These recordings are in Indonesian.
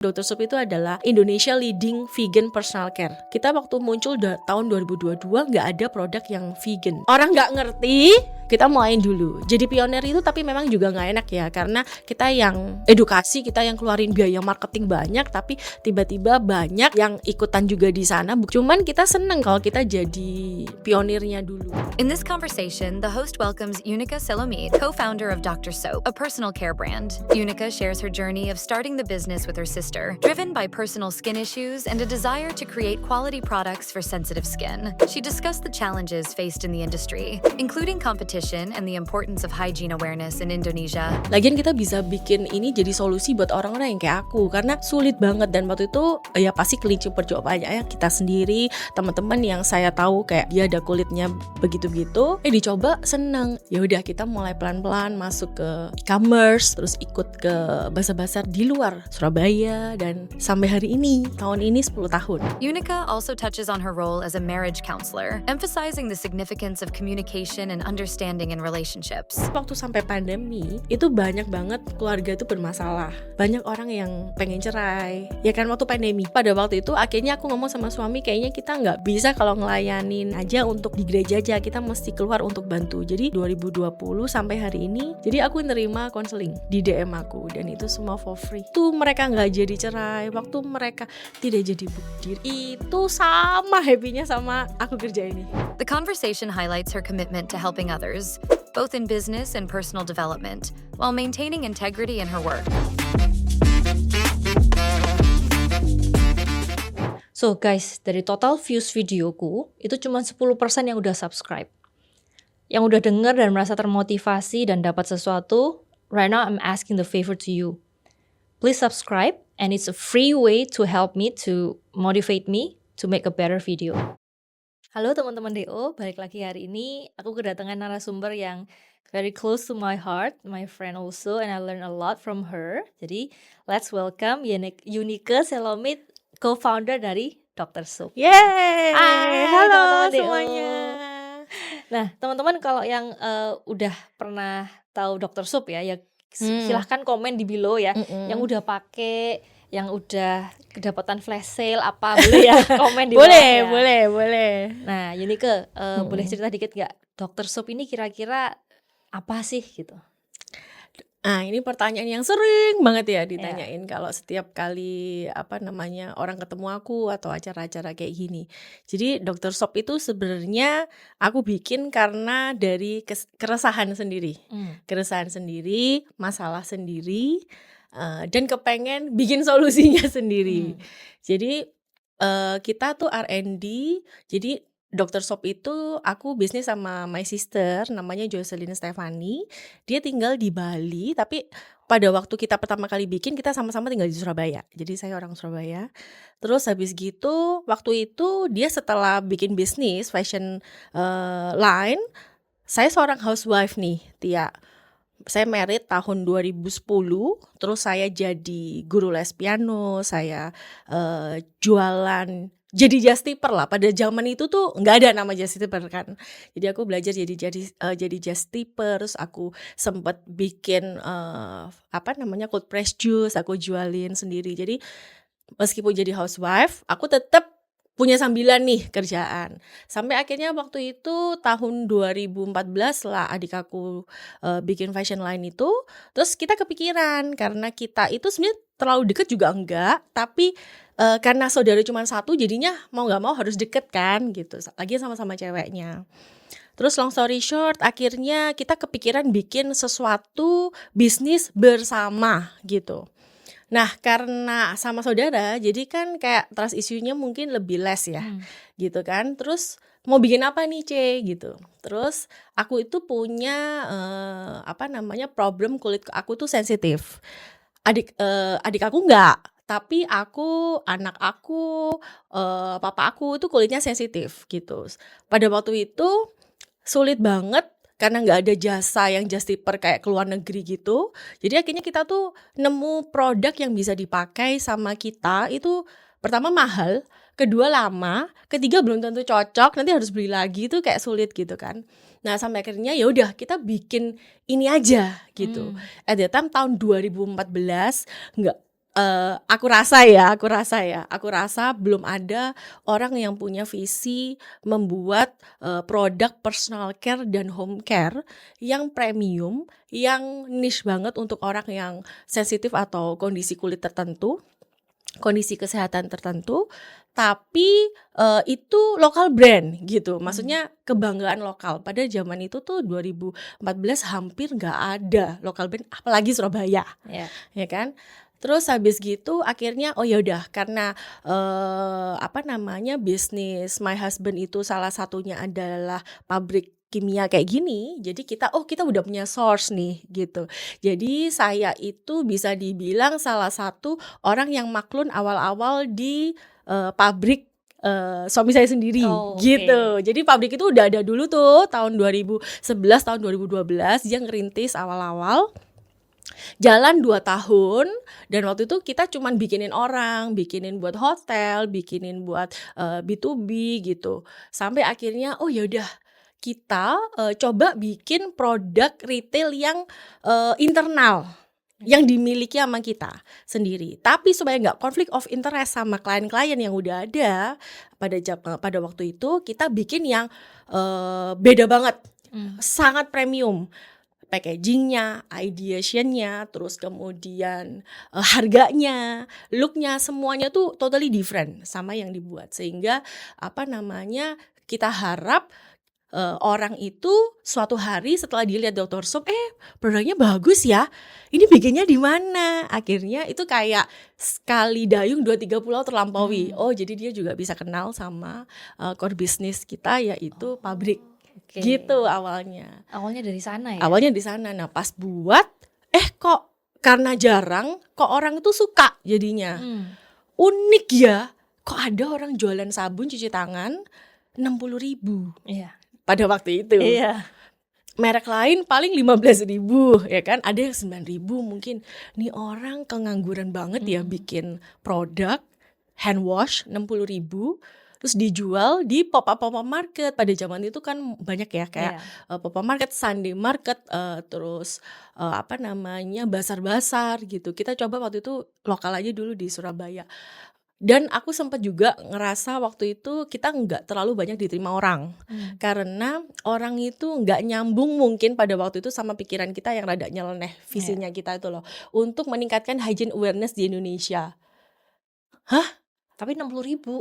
Dr. Sup itu adalah Indonesia leading vegan personal care. Kita waktu muncul tahun 2022 nggak ada produk yang vegan. Orang nggak ngerti, kita mulai dulu. Jadi pionir itu tapi memang juga nggak enak ya, karena kita yang edukasi, kita yang keluarin biaya marketing banyak, tapi tiba-tiba banyak yang ikutan juga di sana. Cuman kita seneng kalau kita jadi pionirnya dulu. In this conversation, the host welcomes Unica Selomid, co-founder of Dr. Soap, a personal care brand. Unica shares her journey of starting the business with her sister, driven by personal skin issues and a desire to create quality products for sensitive skin. She discussed the challenges faced in the industry, including competition and the importance of hygiene awareness in Indonesia. Lagian kita bisa bikin ini jadi solusi buat orang-orang yang kayak aku, karena sulit banget. Dan waktu itu ya pasti kelinci percobaan ya kita sendiri, teman-teman yang saya tahu kayak dia ada kulitnya begitu-begitu, dicoba seneng. Ya udah kita mulai pelan-pelan masuk ke e-commerce, terus ikut ke bazar-bazar di luar Surabaya, dan sampai hari ini, tahun ini 10 tahun. Unica also touches on her role as a marriage counselor, emphasizing the significance of communication and understanding in relationships. Waktu sampai pandemi, itu banyak banget keluarga itu bermasalah. Banyak orang yang pengen cerai. Ya kan waktu pandemi. Pada waktu itu akhirnya aku ngomong sama suami, kayaknya kita nggak bisa kalau ngelayanin aja untuk di gereja aja, kita mesti keluar untuk bantu. Jadi 2020 sampai hari ini, jadi aku nerima konseling di DM aku, dan itu semua for free. Tuh mereka nggak jadi cerai, waktu mereka tidak jadi bukdir, itu sama happy-nya sama aku kerja ini. The conversation highlights her commitment to helping others, both in business and personal development, while maintaining integrity in her work. So guys, dari total views videoku, itu cuma 10% yang udah subscribe. Yang udah denger dan merasa termotivasi dan dapat sesuatu, right now I'm asking the favor to you. Please subscribe, and it's a free way to help me, to motivate me to make a better video. Halo teman-teman DO, balik lagi hari ini. Aku kedatangan narasumber yang very close to my heart, my friend also, and I learned a lot from her. Jadi, let's welcome Unica Selomid, co-founder dari Dr. Soap. Yeay! Hai, Halo teman-teman DO. semuanya. Nah, teman-teman kalau yang udah pernah tahu Dr. Soap ya silahkan komen di below ya. Yang udah pakai, yang udah kedapatan flash sale apa, boleh ya komen di bawah ya. Boleh. Nah, Unica, boleh cerita dikit nggak, Dr. Soap ini kira-kira apa sih gitu? Nah, ini pertanyaan yang sering banget ya ditanyain kalau setiap kali orang ketemu aku atau acara-acara kayak gini. Jadi Dr. Soap itu sebenarnya aku bikin karena dari keresahan sendiri. Keresahan sendiri, masalah sendiri, dan kepengen bikin solusinya sendiri. Jadi kita tuh R&D, jadi Dr. Soap itu aku bisnis sama my sister, namanya Jocelyn Stefani. Dia tinggal di Bali, tapi pada waktu kita pertama kali bikin, kita sama-sama tinggal di Surabaya. Jadi saya orang Surabaya. Terus habis gitu, waktu itu dia setelah bikin bisnis fashion line, saya seorang housewife nih, Tia. Saya married tahun 2010, terus saya jadi guru les piano, saya jualan, jadi just tipper lah. Pada zaman itu tuh nggak ada nama just tipper kan. Jadi aku belajar jadi just tipper. Terus aku sempat bikin cold press juice, aku jualin sendiri. Jadi meskipun jadi housewife, aku tetap punya sambilan nih kerjaan. Sampai akhirnya waktu itu tahun 2014 lah adik aku bikin fashion line itu. Terus kita kepikiran, karena kita itu sebenarnya terlalu deket juga enggak, tapi karena saudara cuma satu, jadinya mau gak mau harus deket kan gitu. Lagi sama-sama ceweknya. Terus long story short, akhirnya kita kepikiran bikin sesuatu bisnis bersama gitu. Nah, karena sama saudara, jadi kan kayak trust issue-nya mungkin lebih less ya, gitu kan. Terus mau bikin apa nih, Ce? Gitu. Terus aku itu punya problem kulit aku tuh sensitif. Adik aku enggak, tapi anak aku, papa aku itu kulitnya sensitif gitu. Pada waktu itu sulit banget, karena nggak ada jasa yang just tipper kayak keluar negeri gitu. Jadi akhirnya kita tuh nemu produk yang bisa dipakai sama kita. Itu pertama mahal, kedua lama, ketiga belum tentu cocok, nanti harus beli lagi, tuh kayak sulit gitu kan. Nah, sampai akhirnya ya udah kita bikin ini aja gitu. At that time tahun 2014, Aku rasa belum ada orang yang punya visi membuat produk personal care dan home care yang premium, yang niche banget untuk orang yang sensitif atau kondisi kulit tertentu, kondisi kesehatan tertentu, tapi itu lokal brand gitu. Maksudnya kebanggaan lokal. Pada zaman itu tuh 2014 hampir nggak ada lokal brand, apalagi Surabaya, Ya. ya kan? Terus habis gitu akhirnya oh ya udah karena bisnis my husband itu salah satunya adalah pabrik kimia kayak gini, jadi kita udah punya source nih gitu. Jadi saya itu bisa dibilang salah satu orang yang maklun awal-awal di pabrik suami saya sendiri Oh, oke. gitu. Jadi pabrik itu udah ada dulu tuh tahun 2011, tahun 2012 dia ngerintis awal-awal. Jalan 2 tahun dan waktu itu kita cuman bikinin orang, bikinin buat hotel, bikinin buat B2B gitu. Sampai akhirnya oh ya udah kita coba bikin produk retail yang internal yang dimiliki sama kita sendiri. Tapi supaya nggak konflik of interest sama klien-klien yang udah ada pada waktu itu, kita bikin yang beda banget, sangat premium. Packagingnya, ideationnya, terus kemudian harganya, looknya, semuanya tuh totally different sama yang dibuat. Sehingga kita harap orang itu suatu hari setelah dilihat Dr. Soap, produknya bagus ya, ini bikinnya di mana? Akhirnya itu kayak sekali dayung 2-3 pulau terlampaui. Oh jadi dia juga bisa kenal sama core business kita yaitu pabrik. Oke. Gitu awalnya. Awalnya dari sana ya. Awalnya di sana. Nah, pas buat kok karena jarang kok orang itu suka jadinya. Unik ya. Kok ada orang jualan sabun cuci tangan 60.000 Iya. pada waktu itu. Iya. Merek lain paling 15.000 ya kan. Ada yang 9.000 mungkin. Nih orang kengangguran banget ya bikin produk hand wash 60.000 terus dijual di pop-up market. Pada zaman itu kan banyak ya kayak pop-up market, Sunday market, terus basar-basar gitu. Kita coba waktu itu lokal aja dulu di Surabaya. Dan aku sempat juga ngerasa waktu itu kita nggak terlalu banyak diterima orang. Karena orang itu nggak nyambung mungkin pada waktu itu sama pikiran kita yang rada nyeleneh visinya kita itu loh. Untuk meningkatkan hygiene awareness di Indonesia. Tapi 60.000.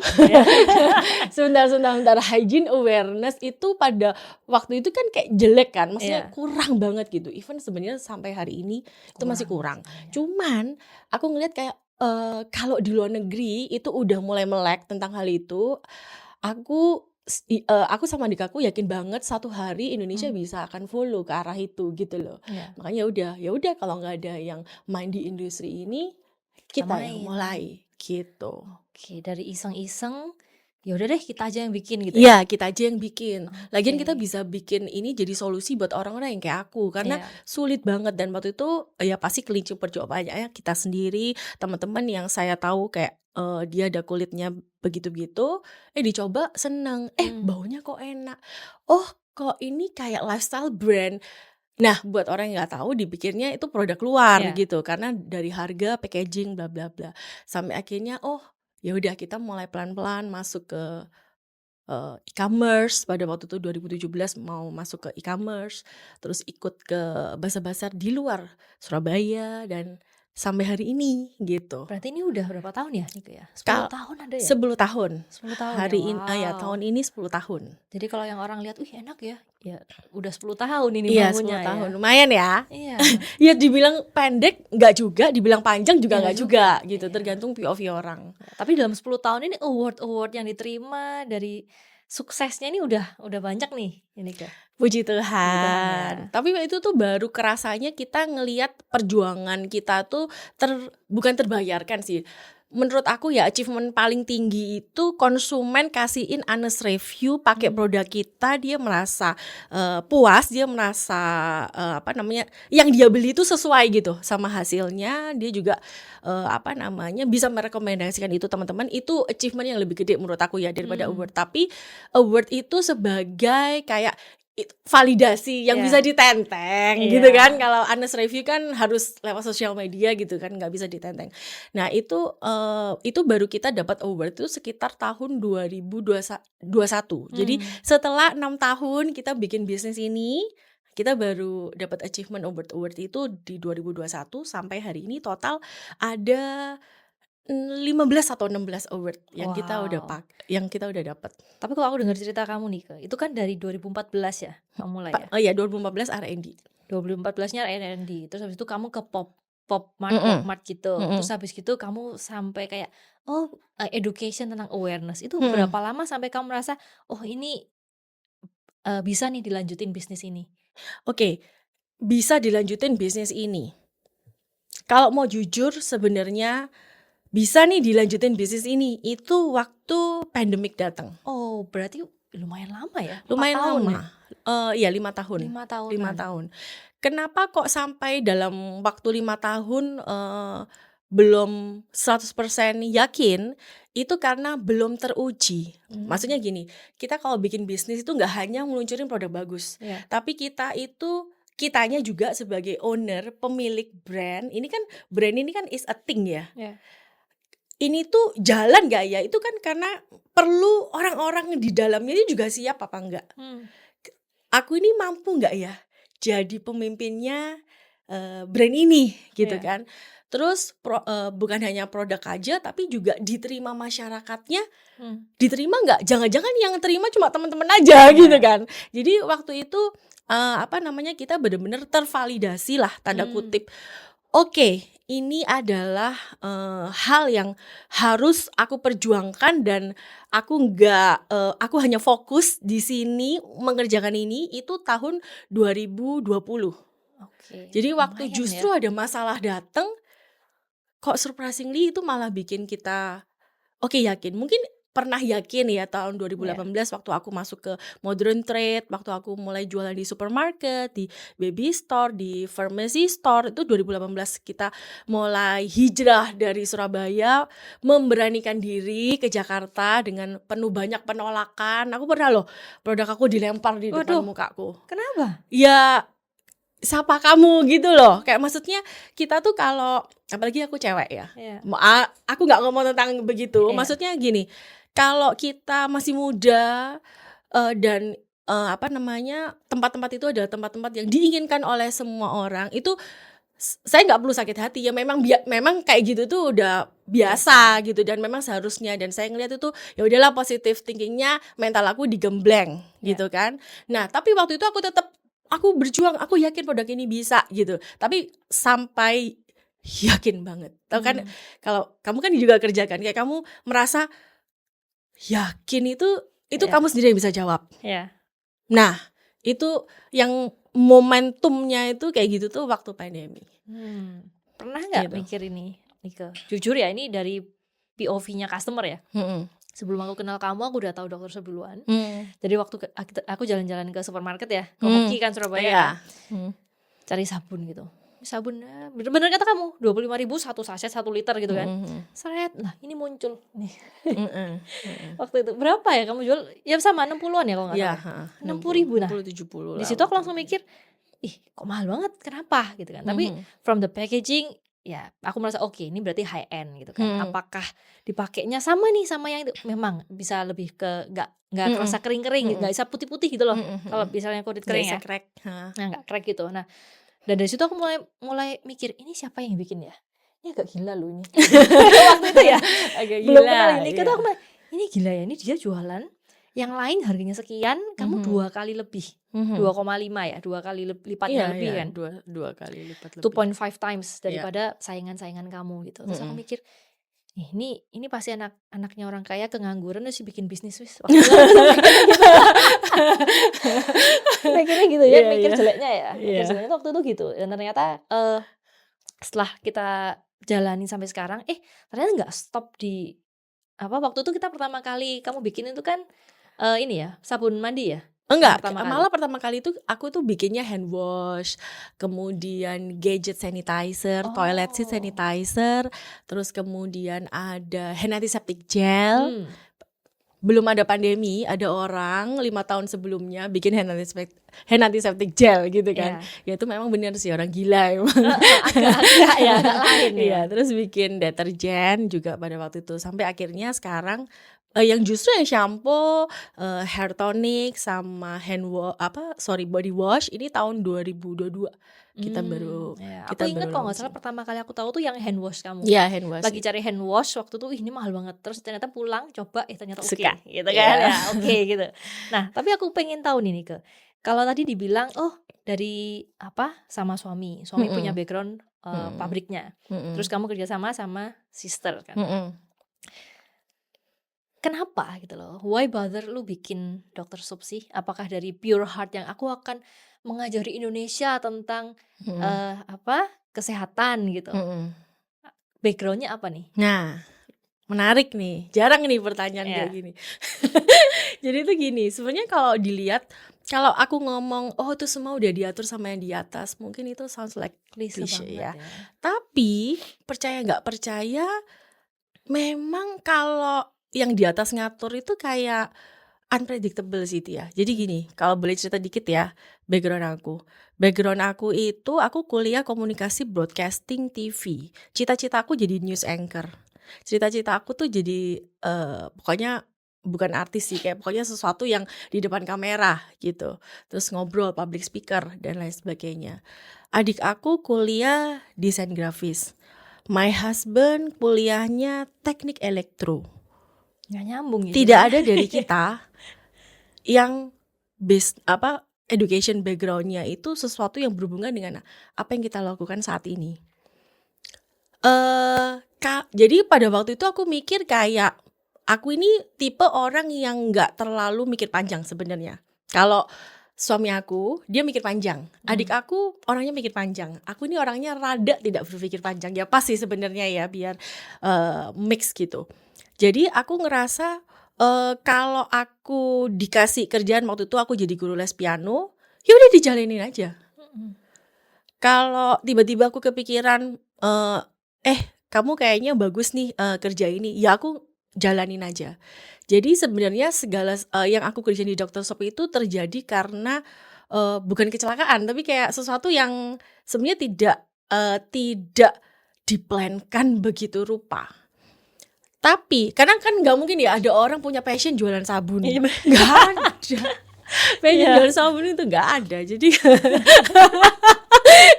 Sebentar. Hygiene awareness itu pada waktu itu kan kayak jelek kan, maksudnya kurang banget gitu. Even sebenarnya sampai hari ini itu masih kurang. Cuman aku ngeliat kayak kalau di luar negeri itu udah mulai melek tentang hal itu. Aku sama adik aku yakin banget satu hari Indonesia bisa akan follow ke arah itu gitu loh. Makanya ya udah kalau nggak ada yang main di industri ini, kita yang mulai gitu. Oke, dari iseng-iseng, ya udah deh kita aja yang bikin gitu. Iya, kita aja yang bikin. Lagian kita bisa bikin ini jadi solusi buat orang-orang yang kayak aku karena sulit banget dan waktu itu ya pasti kelinci percobaannya kita sendiri, teman-teman yang saya tahu kayak dia ada kulitnya begitu-begitu, dicoba seneng, baunya kok enak. Oh, kok ini kayak lifestyle brand. Nah, buat orang yang nggak tahu dipikirnya itu produk luar gitu karena dari harga, packaging, bla bla bla. Sampai akhirnya ya udah kita mulai pelan-pelan masuk ke e-commerce. Pada waktu itu 2017 mau masuk ke e-commerce, terus ikut ke basar-basar di luar Surabaya dan sampai hari ini gitu. Berarti ini udah berapa tahun ya Niko ya? 10 tahun ada ya? 10 tahun. 10 tahun Hari ya? ini tahun ini 10 tahun. Jadi kalau yang orang lihat, enak ya. Ya udah 10 tahun ini Iya, bangunnya 10 tahun. ya. Lumayan ya. Iya. Ya dibilang pendek nggak juga, dibilang panjang juga nggak juga gitu. Tergantung POV orang. Tapi dalam 10 tahun ini award yang diterima dari suksesnya ini udah banyak nih ini Kak. Puji Tuhan. Tapi itu tuh baru kerasanya kita ngelihat perjuangan kita tuh bukan terbayarkan sih. Menurut aku ya achievement paling tinggi itu konsumen kasihin honest review pakai produk kita, dia merasa puas, dia merasa yang dia beli itu sesuai gitu sama hasilnya, dia juga bisa merekomendasikan itu teman-teman. Itu achievement yang lebih gede menurut aku ya daripada award. Tapi award itu sebagai kayak validasi yang Iya. bisa ditenteng Iya. gitu kan. Kalau honest review kan harus lewat sosial media gitu kan, nggak bisa ditenteng. Nah itu baru kita dapat award itu sekitar tahun 2021. Jadi setelah 6 tahun kita bikin bisnis ini, kita baru dapat achievement award itu di 2021. Sampai hari ini total ada 15 atau 16 award yang kita udah Wow. yang kita udah dapat. Tapi kalau aku dengar cerita kamu nih, itu kan dari 2014 ya kamu mulai ya. Oh iya, 2014 R&D. 2014-nya R&D, terus habis itu kamu ke pop Mm-mm. mart gitu. Mm-mm. Terus habis gitu kamu sampai kayak education tentang awareness. Itu Mm-mm. berapa lama sampai kamu merasa oh ini bisa nih dilanjutin bisnis ini? Oke, bisa dilanjutin bisnis ini. Kalau mau jujur sebenarnya bisa nih dilanjutin bisnis ini itu waktu pandemik datang. Oh, berarti lumayan lama ya? 4 Lumayan tahun lama. ya? Iya 5 tahun. 5 tahun. 5 tahun. Kenapa kok sampai dalam waktu 5 tahun belum 100% yakin? Itu karena belum teruji. Maksudnya gini, kita kalau bikin bisnis itu nggak hanya meluncurin produk bagus, Iya. tapi kitanya juga sebagai owner, pemilik brand. Ini kan brand ini kan is a thing ya. Iya. Ini tuh jalan gak ya? Itu kan karena perlu orang-orang di dalamnya ini juga siap apa enggak. Aku ini mampu gak ya jadi pemimpinnya brand ini gitu Iya. kan. Terus bukan hanya produk aja tapi juga diterima masyarakatnya. Diterima gak? Jangan-jangan yang terima cuma teman-teman aja gitu kan. Jadi waktu itu kita benar-benar tervalidasi lah tanda kutip. Oke, ini adalah hal yang harus aku perjuangkan dan aku hanya fokus di sini mengerjakan ini itu tahun 2020. Oke. Jadi waktu lumayan justru ya. ada masalah datang, kok surprisingly itu malah bikin kita yakin. Mungkin pernah yakin ya tahun 2018 waktu aku masuk ke modern trade, waktu aku mulai jualan di supermarket, di baby store, di pharmacy store, itu 2018 kita mulai hijrah dari Surabaya, memberanikan diri ke Jakarta dengan penuh banyak penolakan. Aku pernah loh produk aku dilempar di depan Waduh. mukaku. Kenapa? Ya siapa kamu gitu loh. Kayak maksudnya kita tuh kalau apalagi aku cewek ya. Iya. Aku nggak ngomong tentang begitu. Iya. Maksudnya gini, kalau kita masih muda dan tempat-tempat itu adalah tempat-tempat yang diinginkan oleh semua orang, itu saya nggak perlu sakit hati ya. Memang kayak gitu tuh udah biasa gitu dan memang seharusnya. Dan saya ngeliat itu ya udahlah, positive thinkingnya, mental aku digembleng gitu kan. Nah tapi waktu itu aku berjuang, aku yakin produk ini bisa gitu. Tapi sampai yakin banget. Tahu kan kalau kamu kan juga kerja kan, kayak kamu merasa yakin itu kamu sendiri yang bisa jawab. Iya. Nah, itu yang momentumnya itu kayak gitu tuh waktu pandemi. Pernah nggak Gitu. mikir ini, Nike? Jujur ya, ini dari POV-nya customer ya. Sebelum aku kenal kamu, aku udah tahu Dr. Soap duluan. Jadi waktu aku jalan-jalan ke supermarket ya, ke Hoki kan Surabaya, Iya. kan, cari sabun gitu. Sabun bener-bener kata kamu 25.000 satu saset 1 liter gitu kan. Seret, nah ini muncul nih. Waktu itu berapa ya kamu jual? Ya sama 60-an ya kalau nggak Iya, salah. 60.000 nah. 70 Di situ aku langsung mikir, ih kok mahal banget, kenapa gitu kan. Tapi from the packaging ya aku merasa oke, ini berarti high end gitu kan. Apakah dipakainya sama nih sama yang itu? Memang bisa lebih ke nggak kerasa kering-kering, nggak bisa putih-putih gitu loh. Kalau misalnya kulit kering ya, crack. nah nggak crack gitu. Nah dan dari situ aku mulai mikir, ini siapa yang bikin ya? Ini agak gila loh ini. Waktu itu ya Agak belum gila, kenal ini. iya. Kita aku bilang, ini gila ya, ini dia jualan yang lain harganya sekian, kamu 2 kali lebih, 2,5 ya, 2 kali lipatnya lebih kan, dua kali lipat lebih. 2.5 times daripada saingan-saingan kamu gitu. Terus aku mikir, ini pasti anaknya orang kaya kengangguran terus bikin bisnis wis. Mikirnya gitu ya, Iya, mikir iya. jeleknya ya. Iya. Mikir jeleknya waktu itu gitu. Dan ternyata setelah kita jalanin sampai sekarang, ternyata nggak stop di waktu itu kita pertama kali kamu bikin itu kan ini ya, sabun mandi ya? Enggak, Pertama kali. malah pertama kali itu aku tuh bikinnya hand wash, kemudian gadget sanitizer, toilet seat sanitizer, terus kemudian ada hand antiseptic gel. Belum ada pandemi, ada orang 5 tahun sebelumnya bikin hand hand antiseptic gel gitu kan. Iya. Ya itu memang benar sih orang gila emang. Agak ya, agak lain ya. Iya, terus bikin deterjen juga pada waktu itu. Sampai akhirnya sekarang yang justru yang shampoo, hair tonic sama body wash ini tahun 2022 kita baru Ya. Aku kita inget baru kalau nggak salah launching. pertama kali aku tahu tuh yang hand wash kamu. Iya, hand wash. Lagi cari hand wash waktu itu, ini mahal banget. Terus ternyata pulang coba, ternyata oke, Suka. gitu kan Iya. ya, oke gitu. Nah, tapi aku pengen tahu nih Nike, kalau tadi dibilang dari sama suami punya Mm-mm. background Mm-mm. pabriknya, Mm-mm. terus kamu kerja sama sister kan. Mm-mm. Kenapa gitu loh? Why bother lu bikin Dr. Soap sih? Apakah dari pure heart yang aku akan mengajari Indonesia tentang Mm-mm. kesehatan gitu? Mm-mm. Backgroundnya apa nih? Nah, menarik nih. Jarang nih pertanyaan Iya. kayak gini. Jadi itu gini, sebenarnya kalau dilihat, kalau aku ngomong, itu semua udah diatur sama yang di atas, mungkin itu sounds like Klise cliche banget ya. ya. Tapi percaya nggak percaya, memang kalau yang di atas ngatur itu kayak unpredictable sih Tia. Jadi gini, kalau boleh cerita dikit ya, background aku. Background aku itu, aku kuliah komunikasi broadcasting TV. Cita-cita aku jadi news anchor. Cita-cita aku tuh jadi, pokoknya bukan artis sih, kayak pokoknya sesuatu yang di depan kamera gitu. Terus ngobrol, public speaker, dan lain sebagainya. Adik aku kuliah desain grafis. My husband kuliahnya teknik elektro. Nggak nyambung gitu. Tidak ada dari kita yang education backgroundnya itu sesuatu yang berhubungan dengan apa yang kita lakukan saat ini. Jadi pada waktu itu aku mikir kayak aku ini tipe orang yang nggak terlalu mikir panjang sebenarnya. Kalau suami aku dia mikir panjang, adik aku orangnya mikir panjang. Aku ini orangnya rada tidak berpikir panjang. Ya pasti sebenarnya ya biar mix gitu. Jadi aku ngerasa kalau aku dikasih kerjaan waktu itu aku jadi guru les piano, ya udah dijalanin aja. Kalau tiba-tiba aku kepikiran, kamu kayaknya bagus nih kerja ini, ya aku jalanin aja. Jadi sebenarnya segala yang aku kerjain di Dr. Soap itu terjadi karena bukan kecelakaan, tapi kayak sesuatu yang sebenarnya tidak diplankan begitu rupa. Tapi kadang kan nggak mungkin ya ada orang punya passion jualan sabun, nggak ada. Passion jualan sabun itu nggak ada, jadi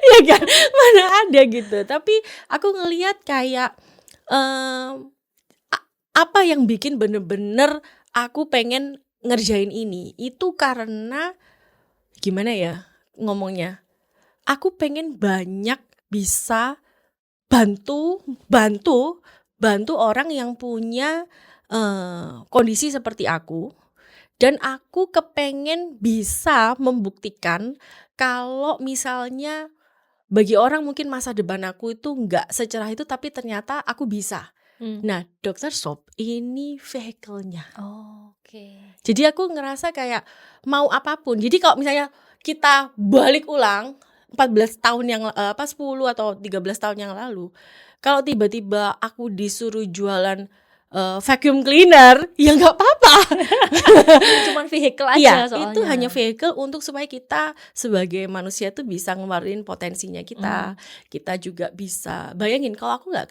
ya kan mana ada gitu. Tapi aku ngelihat kayak apa yang bikin bener-bener aku pengen ngerjain ini itu karena gimana ya ngomongnya, aku pengen banyak bisa bantu orang yang punya kondisi seperti aku, dan aku kepengen bisa membuktikan kalau misalnya bagi orang mungkin masa depan aku itu nggak secerah itu, tapi ternyata aku bisa. Nah, Dr. Soap ini vehicle-nya. Oke. Jadi aku ngerasa kayak mau apapun. Jadi kalau misalnya kita balik ulang 14 tahun yang 10 atau 13 tahun yang lalu, kalau tiba-tiba aku disuruh jualan vacuum cleaner, ya nggak apa-apa. Cuman vehicle aja soalnya. Itu hanya vehicle untuk supaya kita sebagai manusia tuh bisa ngeluarin potensinya kita. Kita juga bisa bayangin kalau aku nggak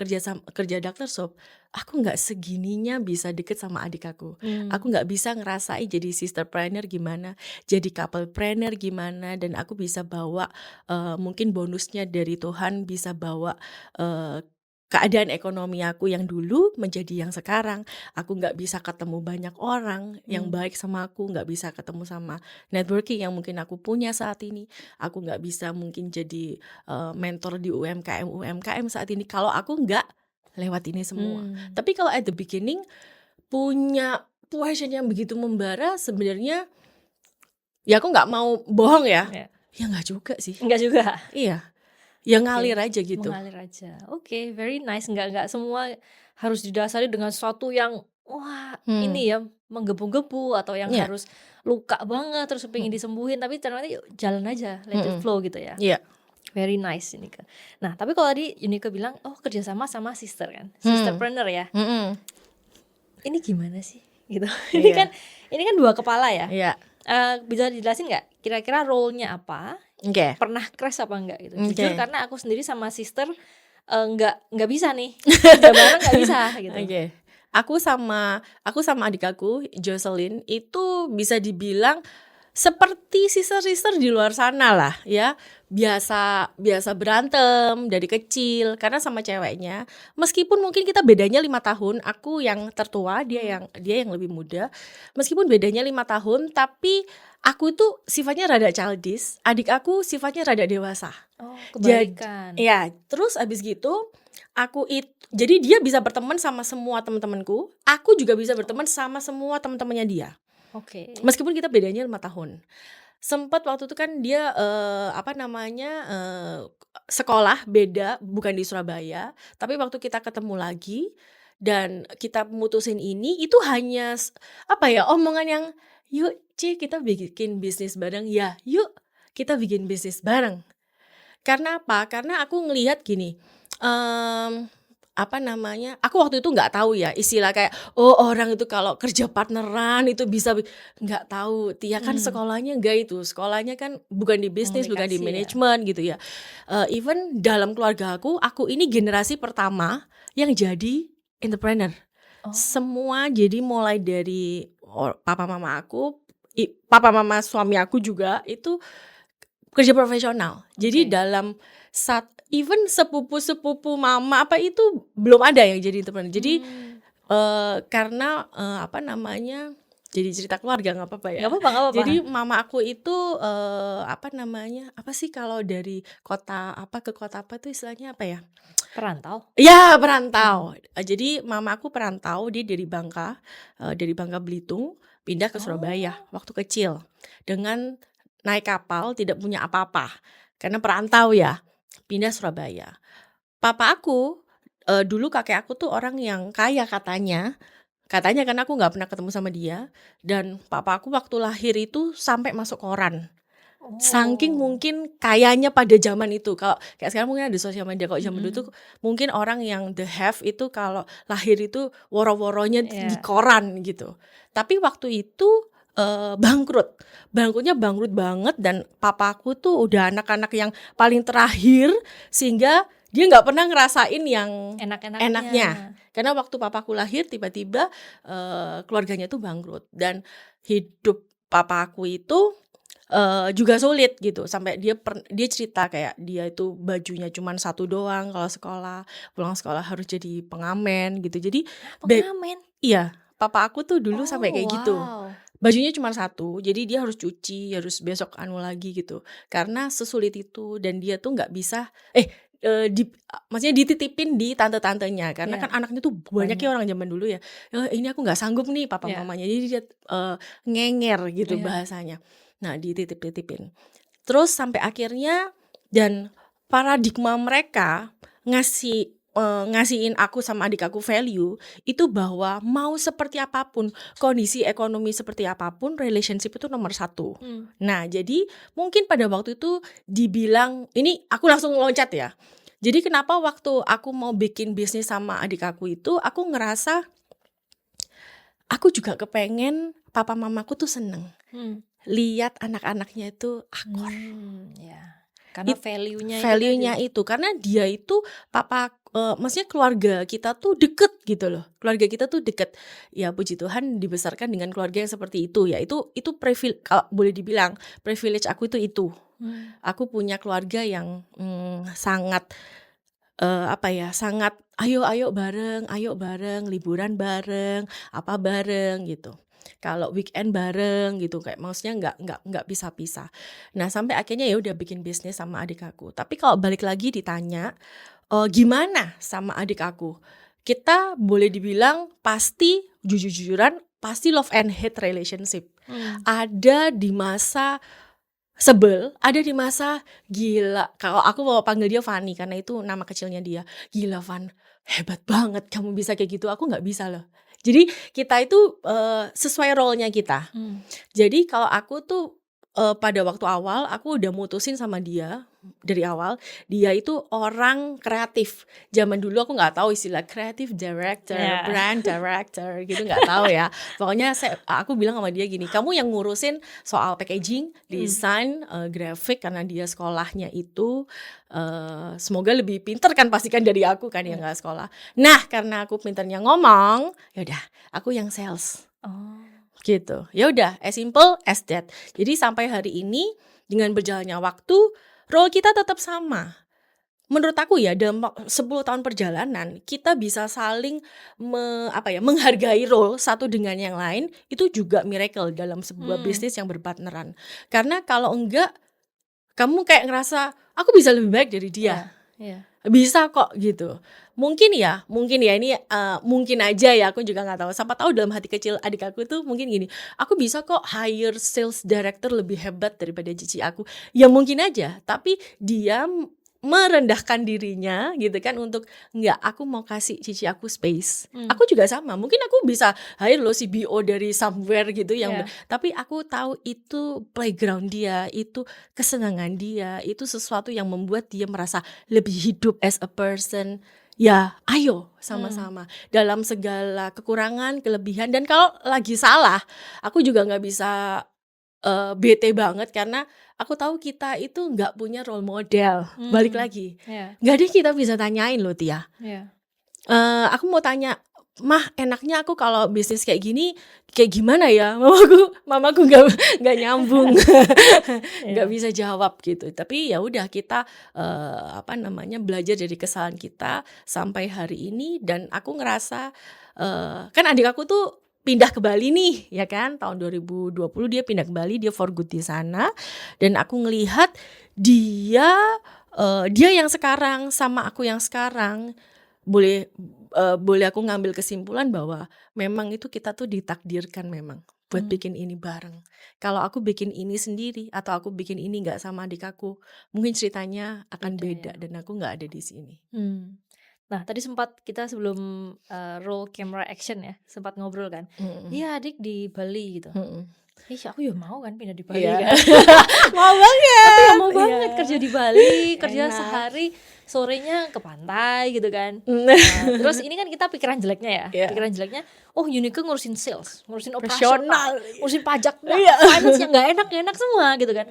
kerja Dr. Soap, aku nggak segininya bisa deket sama adik aku. Aku nggak bisa ngerasain jadi sisterpreneur gimana, jadi couplepreneur gimana, dan aku bisa bawa mungkin bonusnya dari Tuhan bisa bawa keadaan ekonomi aku yang dulu menjadi yang sekarang. Aku nggak bisa ketemu banyak orang yang baik sama aku, nggak bisa ketemu sama networking yang mungkin aku punya saat ini. Aku nggak bisa mungkin jadi mentor di UMKM saat ini kalau aku nggak lewat ini semua. Tapi kalau at the beginning punya passion yang begitu membara, sebenarnya ya aku nggak mau bohong ya. Ya nggak juga sih. Enggak juga. Iya. Ya ngalir aja gitu. Mengalir aja. Oke, very nice. Enggak semua harus didasari dengan sesuatu yang ini ya menggebu-gebu atau yang harus luka banget terus pengen disembuhin, tapi ternyata yuk jalan aja, let it flow gitu ya. Iya. Very nice Unika. Nah, tapi kalau tadi Unika bilang kerjasama sama sister kan, sisterpreneur ya. Ini gimana sih? Gitu. Ini kan dua kepala ya. Iya. Bisa dijelasin nggak kira-kira role-nya apa? Oke. Pernah crash apa enggak gitu? Oke. Jujur karena aku sendiri sama sister nggak bisa nih kerja bareng nggak bisa gitu. Oke. Aku sama adik aku Jocelyn itu bisa dibilang seperti sister-sister di luar sana lah ya. Biasa berantem dari kecil karena sama ceweknya. Meskipun mungkin kita bedanya 5 tahun, aku yang tertua, dia yang lebih muda. Meskipun bedanya 5 tahun, tapi aku itu sifatnya rada childish, adik aku sifatnya rada dewasa. Oh, kebalikan. Ya, terus abis gitu jadi dia bisa berteman sama semua teman-temanku, aku juga bisa berteman sama semua teman-temannya dia. Oke. Meskipun kita bedanya 5 tahun. Sempat waktu itu kan dia sekolah beda, bukan di Surabaya, tapi waktu kita ketemu lagi dan kita mutusin ini, itu hanya omongan yang, "Yuk, kita bikin bisnis bareng." Ya, yuk kita bikin bisnis bareng. Karena apa? Karena aku ngelihat gini, aku waktu itu nggak tahu ya istilah kayak, orang itu kalau kerja partneran itu bisa, nggak tahu. Tia kan sekolahnya nggak itu, sekolahnya kan bukan di bisnis, bukan di Komunikasi ya. manajemen gitu ya. Even dalam keluarga aku ini generasi pertama yang jadi entrepreneur. Oh. Semua jadi mulai dari papa mama aku, papa mama suami aku juga itu kerja profesional. Jadi Oke. dalam even sepupu mama itu belum ada yang jadi entrepreneur. Jadi karena jadi cerita keluarga nggak apa-apa ya. Nggak apa-apa. Jadi mama aku itu kalau dari kota ke kota itu istilahnya apa ya? Perantau. Ya, perantau. Jadi mama aku perantau, dia dari Bangka Belitung pindah ke Surabaya waktu kecil dengan naik kapal, tidak punya apa-apa karena perantau ya, pindah Surabaya. Papa aku dulu kakek aku tuh orang yang kaya katanya karena aku nggak pernah ketemu sama dia, dan papa aku waktu lahir itu sampai masuk koran. Saking mungkin kayanya pada zaman itu. Kalau kayak sekarang mungkin ada sosial media, kalau zaman dulu tuh mungkin orang yang the have itu kalau lahir itu woro-woronya di koran gitu. Tapi waktu itu bangkrutnya bangkrut banget, dan papaku tuh udah anak-anak yang paling terakhir sehingga dia nggak pernah ngerasain yang enaknya. Karena waktu papaku lahir tiba-tiba keluarganya tuh bangkrut, dan hidup papaku itu juga sulit gitu, sampai dia cerita kayak dia itu bajunya cuma satu doang kalau sekolah, pulang sekolah harus jadi pengamen gitu. Jadi Pengamen? Iya, papa aku tuh dulu sampai kayak gitu. Wow. Bajunya cuma satu, jadi dia harus cuci, harus besok lagi gitu. Karena sesulit itu, dan dia tuh nggak bisa maksudnya dititipin di tante-tantenya, karena kan anaknya tuh banyaknya orang zaman dulu ya. Ini aku nggak sanggup nih papa mamanya, jadi dia ngenger gitu bahasanya. Nah, dititipin. Terus sampai akhirnya, dan paradigma mereka ngasihin aku sama adik aku value itu bahwa mau seperti apapun, kondisi ekonomi seperti apapun, relationship itu nomor 1. Nah, jadi mungkin pada waktu itu dibilang, ini aku langsung loncat ya. Jadi kenapa waktu aku mau bikin bisnis sama adik aku itu, aku ngerasa aku juga kepengen papa mamaku tuh seneng lihat anak-anaknya itu akur. Karena value-nya itu, karena dia itu maksudnya keluarga kita tuh deket gitu loh. Keluarga kita tuh deket. Ya puji Tuhan dibesarkan dengan keluarga yang seperti itu ya. Itu privilege, kalau boleh dibilang privilege aku itu. Aku punya keluarga yang sangat sangat ayo bareng, liburan bareng, apa bareng gitu. Kalau weekend bareng gitu, kayak maksudnya nggak pisah-pisah. Nah, sampai akhirnya ya udah bikin bisnis sama adik aku. Tapi kalau balik lagi ditanya gimana sama adik aku, kita boleh dibilang pasti jujur-jujuran, pasti love and hate relationship. Ada di masa sebel, ada di masa gila. Kalau aku mau panggil dia Fanny karena itu nama kecilnya dia. Gila Van, hebat banget kamu bisa kayak gitu, aku nggak bisa loh. Jadi kita itu sesuai role-nya kita. Jadi kalau aku tuh pada waktu awal aku udah mutusin sama dia, dari awal, dia itu orang kreatif. Zaman dulu aku nggak tahu istilah creative director, Yeah. brand director gitu, nggak tahu ya. Pokoknya aku bilang sama dia gini, kamu yang ngurusin soal packaging, desain, grafik, karena dia sekolahnya itu semoga lebih pinter kan pastikan dari aku kan yang nggak sekolah. Nah karena aku pinternya ngomong, yaudah aku yang sales. Oh. Gitu. Ya udah, as simple as that. Jadi sampai hari ini dengan berjalannya waktu, role kita tetap sama. Menurut aku ya dalam 10 tahun perjalanan kita bisa saling menghargai role satu dengan yang lain, itu juga miracle dalam sebuah bisnis yang berpartneran. Karena kalau enggak kamu kayak ngerasa aku bisa lebih baik dari dia. Iya. Bisa kok gitu. Mungkin ya ini mungkin aja ya, aku juga nggak tahu. Siapa tahu dalam hati kecil adik aku tuh mungkin gini, aku bisa kok hire sales director lebih hebat daripada cici aku. Ya mungkin aja, tapi dia merendahkan dirinya gitu kan untuk enggak, aku mau kasih cici aku space. Aku juga sama, mungkin aku bisa hire lo CBO dari somewhere gitu yang tapi aku tahu itu playground dia, itu kesenangan dia, itu sesuatu yang membuat dia merasa lebih hidup as a person. Ya, ayo sama-sama dalam segala kekurangan, kelebihan, dan kalau lagi salah, aku juga nggak bisa bete banget karena aku tahu kita itu nggak punya role model. Balik lagi, nggak ada yang kita bisa tanyain loh Tia. Aku mau tanya, Mah, enaknya aku kalau bisnis kayak gini kayak gimana ya? Mamaku nggak nyambung, nggak bisa jawab gitu. Tapi ya udah kita belajar dari kesalahan kita sampai hari ini, dan aku ngerasa kan adik aku tuh pindah ke Bali nih, ya kan? Tahun 2020 dia pindah ke Bali, dia for good di sana, dan aku ngelihat dia yang sekarang sama aku yang sekarang boleh aku ngambil kesimpulan bahwa memang itu kita tuh ditakdirkan memang buat bikin ini bareng. Kalau aku bikin ini sendiri atau aku bikin ini nggak sama adik aku, mungkin ceritanya akan beda dan aku nggak ada di sini. Nah tadi sempat kita sebelum roll camera action ya, sempat ngobrol kan, iya adik di Bali gitu. Ih aku ya mau kan pindah di Bali kan. Mau banget. Tapi ya mau banget kerja di Bali, kerja sehari, sorenya ke pantai gitu kan. Nah, terus ini kan kita pikiran jeleknya ya, pikiran jeleknya, oh Unika ngurusin sales, ngurusin operasional, ngurusin pajak, finance yang nggak enak semua gitu kan.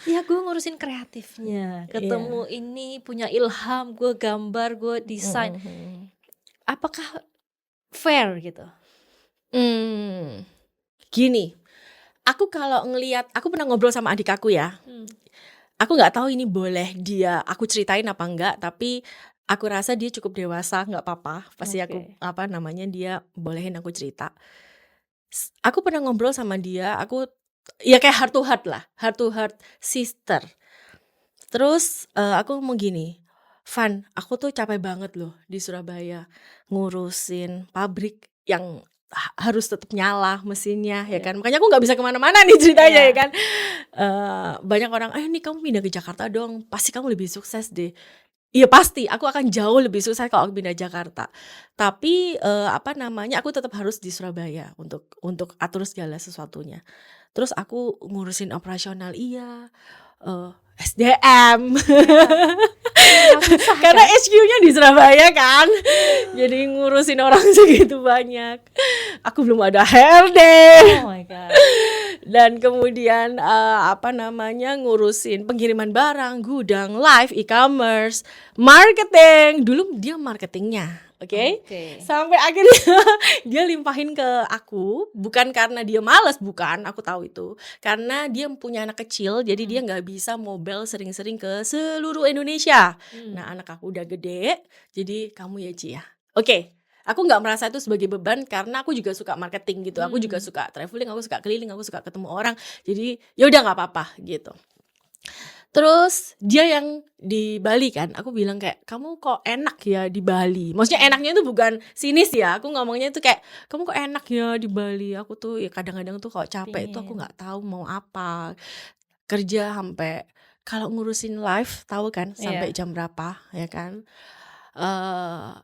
Ya gue ngurusin kreatifnya, ketemu ini punya ilham, gue gambar, gue desain. Apakah fair gitu? Gini. Aku kalau ngelihat, aku pernah ngobrol sama adik aku ya. Aku nggak tahu ini boleh aku ceritain apa enggak, tapi aku rasa dia cukup dewasa, nggak apa-apa. Pasti aku dia bolehin aku cerita. Aku pernah ngobrol sama dia, aku ya kayak heart to heart lah, heart to heart sister. Terus aku ngomong gini, Van, aku tuh capek banget loh di Surabaya ngurusin pabrik yang harus tetap nyala mesinnya ya kan, makanya aku nggak bisa kemana-mana nih ceritanya ya kan. Banyak orang, nih kamu pindah ke Jakarta dong, pasti kamu lebih sukses deh. Iya pasti, aku akan jauh lebih sukses kalau aku pindah Jakarta. Tapi aku tetap harus di Surabaya untuk atur segala sesuatunya. Terus aku ngurusin operasional SDM. Karena HQ-nya di Surabaya kan. Jadi ngurusin orang segitu banyak. Aku belum ada HRD. Oh my god. Dan kemudian ngurusin pengiriman barang, gudang, live, e-commerce, marketing. Dulu dia marketingnya. Oke. Sampai akhirnya dia limpahin ke aku, bukan karena dia malas, bukan, aku tahu itu. Karena dia punya anak kecil, jadi dia nggak bisa mobile sering-sering ke seluruh Indonesia. Nah, anak aku udah gede, jadi kamu ya Ci ya. Oke. Aku nggak merasa itu sebagai beban karena aku juga suka marketing gitu. Aku juga suka traveling, aku suka keliling, aku suka ketemu orang. Jadi ya udah nggak apa-apa gitu. Terus dia yang di Bali kan, aku bilang kayak, kamu kok enak ya di Bali. Maksudnya enaknya itu bukan sinis ya, aku ngomongnya itu kayak, kamu kok enak ya di Bali. Aku tuh ya kadang-kadang tuh kalau capek itu aku nggak tahu mau apa. Kerja sampai, kalau ngurusin live tahu kan sampai jam berapa ya kan.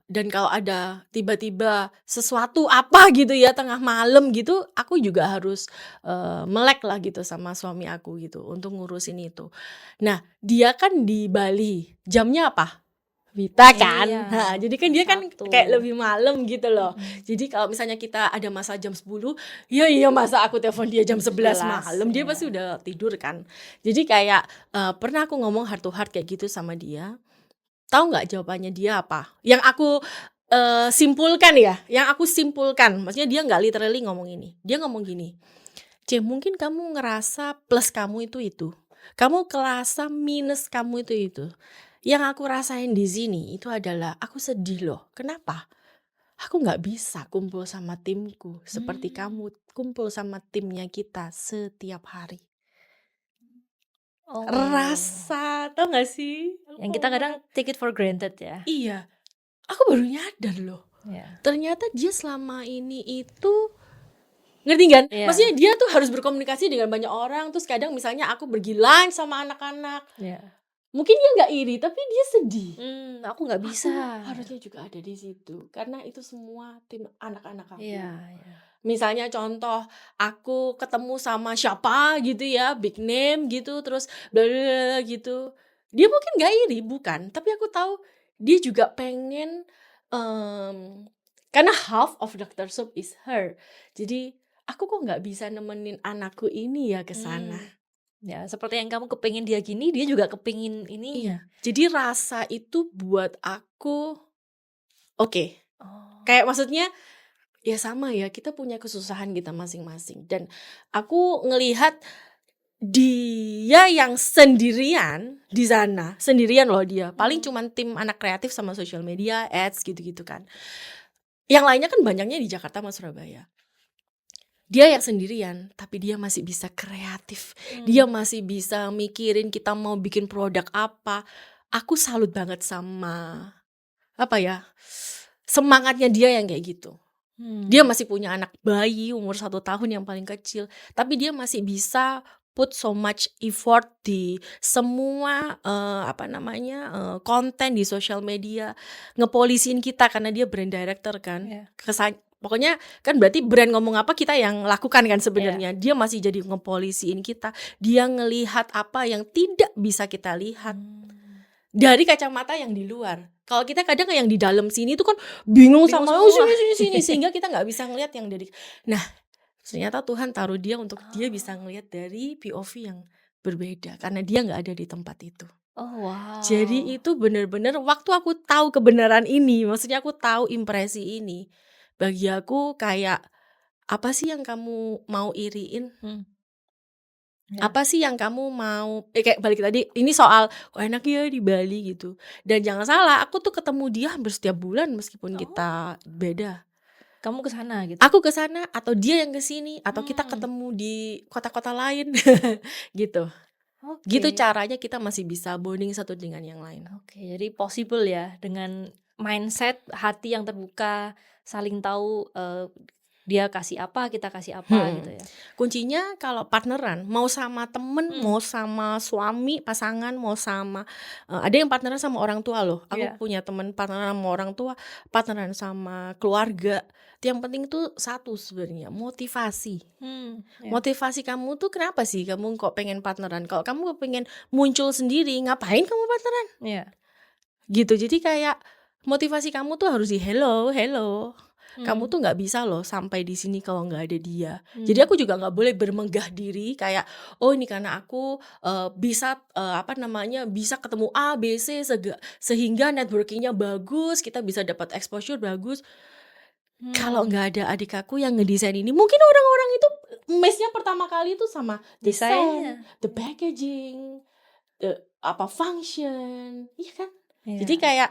Dan kalau ada tiba-tiba sesuatu apa gitu ya tengah malam gitu, aku juga harus melek lah gitu sama suami aku gitu untuk ngurusin itu. Nah, dia kan di Bali, jamnya apa? Wita kan. Iya, Nah, jadi kan dia kan satu. kayak lebih malam gitu loh. Jadi kalau misalnya kita ada masa jam 10, ya iya masa aku telepon dia jam 11 malam, dia iya. pasti udah tidur kan. Jadi kayak pernah aku ngomong heart to heart kayak gitu sama dia. Tahu nggak jawabannya dia apa? Yang aku simpulkan ya, maksudnya dia nggak literally ngomong ini. Dia ngomong gini, C, mungkin kamu ngerasa plus kamu itu. Kamu kerasa minus kamu itu. Yang aku rasain di sini itu adalah aku sedih loh. Kenapa? Aku nggak bisa kumpul sama timku seperti kamu kumpul sama timnya kita setiap hari. Oh. Rasa, tau gak sih? Yang kita kadang take it for granted ya. Iya, aku baru nyadar loh. Iya. Ternyata dia selama ini itu, ngerti kan? Iya. Maksudnya dia tuh harus berkomunikasi dengan banyak orang. Terus kadang misalnya aku pergi lunch sama anak-anak, Iya. mungkin dia nggak iri tapi dia sedih. Aku nggak bisa. Aku harusnya juga ada di situ karena itu semua tim anak-anak aku. Iya. Misalnya contoh aku ketemu sama siapa gitu ya, big name gitu, terus bla bla bla gitu, dia mungkin nggak iri, bukan, tapi aku tahu dia juga pengen karena half of Dr. Soap is her, jadi aku kok nggak bisa nemenin anakku ini ya ke sana. Ya, seperti yang kamu kepengin dia gini, dia juga kepengin ini. Iya. Jadi rasa itu buat aku oke. Oh. Kayak maksudnya ya sama ya, kita punya kesusahan kita masing-masing. Dan aku ngelihat dia yang sendirian di sana, sendirian loh dia. Paling cuman tim anak kreatif sama social media, ads gitu-gitu kan. Yang lainnya kan banyaknya di Jakarta sama Surabaya. Dia yang sendirian, tapi dia masih bisa kreatif. Dia masih bisa mikirin kita mau bikin produk apa. Aku salut banget sama semangatnya dia yang kayak gitu. Dia masih punya anak bayi umur 1 tahun yang paling kecil, tapi dia masih bisa put so much effort di semua konten di social media, ngepolisin kita karena dia brand director kan. Pokoknya kan berarti brand ngomong apa kita yang lakukan kan sebenarnya. Dia masih jadi ngepolisiin kita. Dia ngelihat apa yang tidak bisa kita lihat dari kacamata yang di luar. Kalau kita kadang yang di dalam sini tuh kan bingung sama sini sehingga kita nggak bisa ngelihat yang dari. Nah, ternyata Tuhan taruh dia untuk dia bisa ngelihat dari POV yang berbeda karena dia nggak ada di tempat itu. Oh wow. Jadi itu benar-benar waktu aku tahu kebenaran ini, maksudnya aku tahu impresi ini. Bagi aku kayak apa sih yang kamu mau iriin? Apa sih yang kamu mau kayak balik tadi ini soal enak ya di Bali gitu. Dan jangan salah, aku tuh ketemu dia hampir setiap bulan meskipun kita beda. Kamu ke sana gitu. Aku ke sana atau dia yang ke sini atau kita ketemu di kota-kota lain gitu. Gitu caranya kita masih bisa bonding satu dengan yang lain. Jadi possible ya dengan mindset hati yang terbuka, saling tahu dia kasih apa, kita kasih apa gitu ya. Kuncinya kalau partneran, mau sama temen, mau sama suami, pasangan, mau sama ada yang partneran sama orang tua loh. Aku punya temen partneran sama orang tua, partneran sama keluarga. Yang penting tuh satu sebenarnya, motivasi. Motivasi kamu tuh kenapa sih kamu kok pengen partneran? Kalau kamu pengen muncul sendiri, ngapain kamu partneran? Gitu. Jadi kayak motivasi kamu tuh harus di hello. Kamu tuh nggak bisa loh sampai di sini kalau nggak ada dia. Jadi aku juga nggak boleh bermegah diri kayak oh ini karena aku bisa bisa ketemu A, B, C sehingga networkingnya bagus, kita bisa dapat exposure bagus. Kalau nggak ada adik aku yang ngedesain ini, mungkin orang-orang itu mesnya pertama kali itu sama desain, the packaging, function, iya kan? Jadi kayak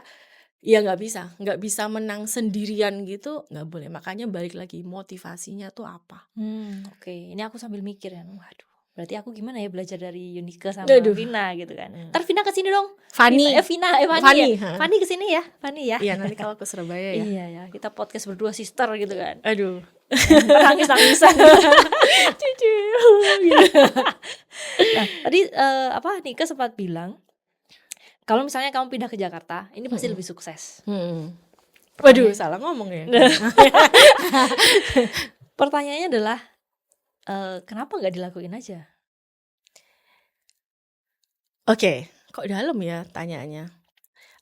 ya nggak bisa menang sendirian gitu, nggak boleh. Makanya balik lagi motivasinya tuh apa? Ini aku sambil mikir ya, waduh, berarti aku gimana ya belajar dari Yunika sama Vina gitu kan. Ntar Vina kesini dong. Fanny kesini ya, Fanny ya. Iya nanti kalau ke Surabaya ya. Iya ya, kita podcast berdua sister gitu kan. Aduh, nangis-nangisan. Cucu. Nah, tadi Nika sempat bilang kalau misalnya kamu pindah ke Jakarta, ini pasti Mm-mm. lebih sukses. Waduh, salah ngomong ya. Pertanyaannya adalah kenapa nggak dilakuin aja? Oke, kok dalam ya tanyaannya.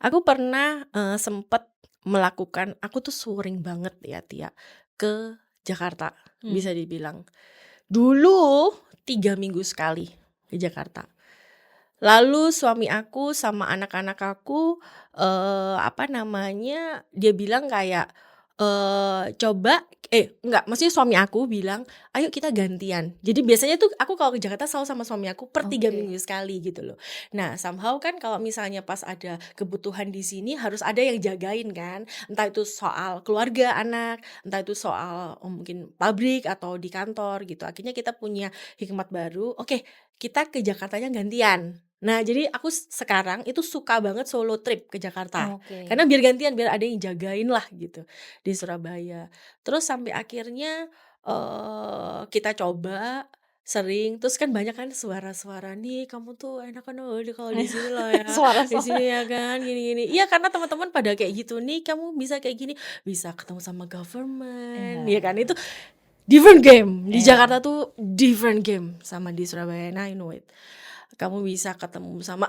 Aku pernah sempet melakukan, aku tuh sering banget ya Tia ke Jakarta, bisa dibilang. Dulu 3 minggu sekali ke Jakarta. Lalu suami aku sama anak-anak aku dia bilang kayak coba enggak, maksudnya suami aku bilang, "Ayo kita gantian." Jadi biasanya tuh aku kalau ke Jakarta selalu sama suami aku per 3 Oke. minggu sekali gitu loh. Nah, somehow kan kalau misalnya pas ada kebutuhan di sini harus ada yang jagain kan. Entah itu soal keluarga anak, entah itu soal mungkin pabrik atau di kantor gitu. Akhirnya kita punya hikmat baru, oke, kita ke Jakartanya gantian. Nah, jadi aku sekarang itu suka banget solo trip ke Jakarta. Oke. Karena biar gantian, biar ada yang jagain lah gitu di Surabaya. Terus sampai akhirnya kita coba sering, terus kan banyak kan suara-suara, "Nih kamu tuh enakan kalau di sini loh ya, Suara di sini ya kan, gini-gini." Iya, karena teman-teman pada kayak gitu, "Nih kamu bisa kayak gini, bisa ketemu sama government." Ya kan, itu different game. Di Jakarta tuh different game sama di Surabaya. Nah, I know it. Kamu bisa ketemu sama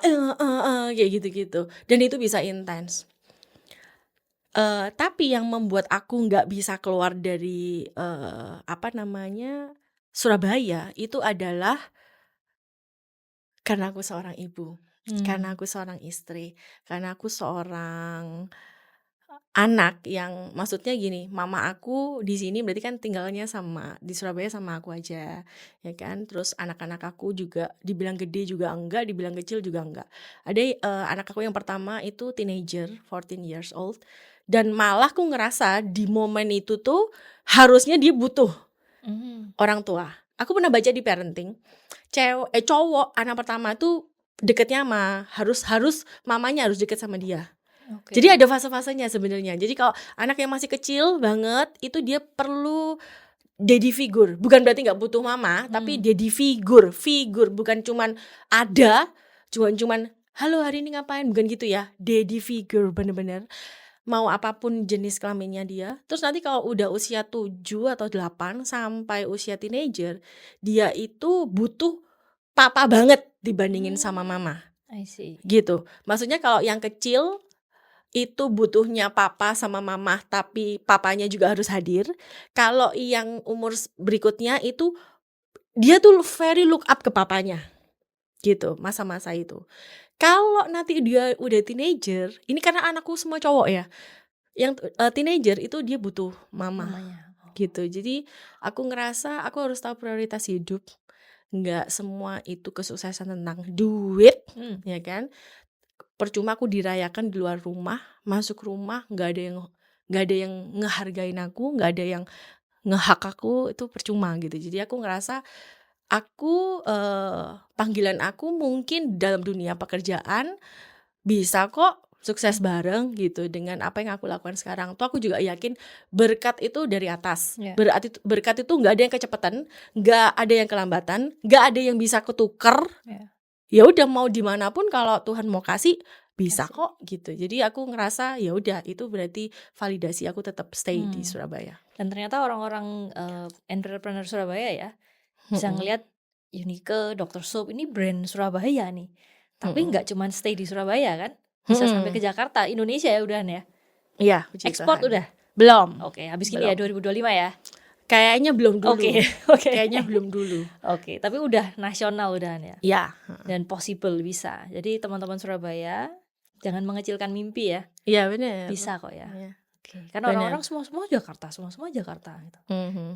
kayak gitu-gitu, dan itu bisa intens. Tapi yang membuat aku nggak bisa keluar dari Surabaya itu adalah karena aku seorang ibu, karena aku seorang istri, karena aku seorang anak yang, maksudnya gini, mama aku di sini berarti kan tinggalnya di Surabaya sama aku aja, ya kan. Terus anak-anak aku juga dibilang gede juga enggak, dibilang kecil juga enggak. Ada anak aku yang pertama itu teenager, 14 years old, dan malah aku ngerasa di momen itu tuh harusnya dia butuh orang tua. Aku pernah baca di parenting, cowok anak pertama tuh deketnya sama harus mamanya harus deket sama dia. Oke. Jadi ada fase-fasenya sebenarnya. Jadi kalau anak yang masih kecil banget itu dia perlu daddy figure. Bukan berarti nggak butuh mama, tapi daddy figure, bukan cuman halo hari ini ngapain, bukan gitu ya. Daddy figure bener-bener mau apapun jenis kelaminnya dia. Terus nanti kalau udah usia 7 atau 8 sampai usia teenager, dia itu butuh papa banget dibandingin sama mama. I see. Gitu. Maksudnya kalau yang kecil itu butuhnya papa sama mama, tapi papanya juga harus hadir. Kalau yang umur berikutnya itu dia tuh very look up ke papanya, gitu, masa-masa itu. Kalau nanti dia udah teenager, ini karena anakku semua cowok ya, yang teenager itu dia butuh mama, Mamanya. gitu. Jadi aku ngerasa aku harus tahu prioritas hidup. Nggak semua itu kesuksesan tentang duit, ya kan. Percuma aku dirayakan di luar rumah, masuk rumah nggak ada yang ngehargain aku, nggak ada yang ngehak aku, itu percuma gitu. Jadi aku ngerasa panggilan aku mungkin dalam dunia pekerjaan bisa kok sukses bareng gitu dengan apa yang aku lakukan sekarang. Tuh aku juga yakin berkat itu dari atas. Yeah. Berkat itu nggak ada yang kecepatan, nggak ada yang kelambatan, nggak ada yang bisa ketuker. Yeah. Ya udah, mau dimanapun kalau Tuhan mau kasih bisa kok gitu. Jadi aku ngerasa ya udah, itu berarti validasi aku tetap stay di Surabaya. Dan ternyata orang-orang entrepreneur Surabaya ya bisa ngelihat Unika, Dr. Soap ini brand Surabaya nih. Tapi nggak cuma stay di Surabaya kan, bisa sampai ke Jakarta, Indonesia ya udahan ya. Iya. Ekspor udah? Belum. Oke, habis gini ya 2025 ya. Kayaknya belum dulu. Oke. Kayaknya belum dulu. Oke, tapi udah nasional udahan ya. Ya. Dan possible bisa. Jadi teman-teman Surabaya jangan mengecilkan mimpi ya. Iya benar. Bisa kok ya. Ya. Oke. Karena orang-orang semua Jakarta, semua Jakarta gitu.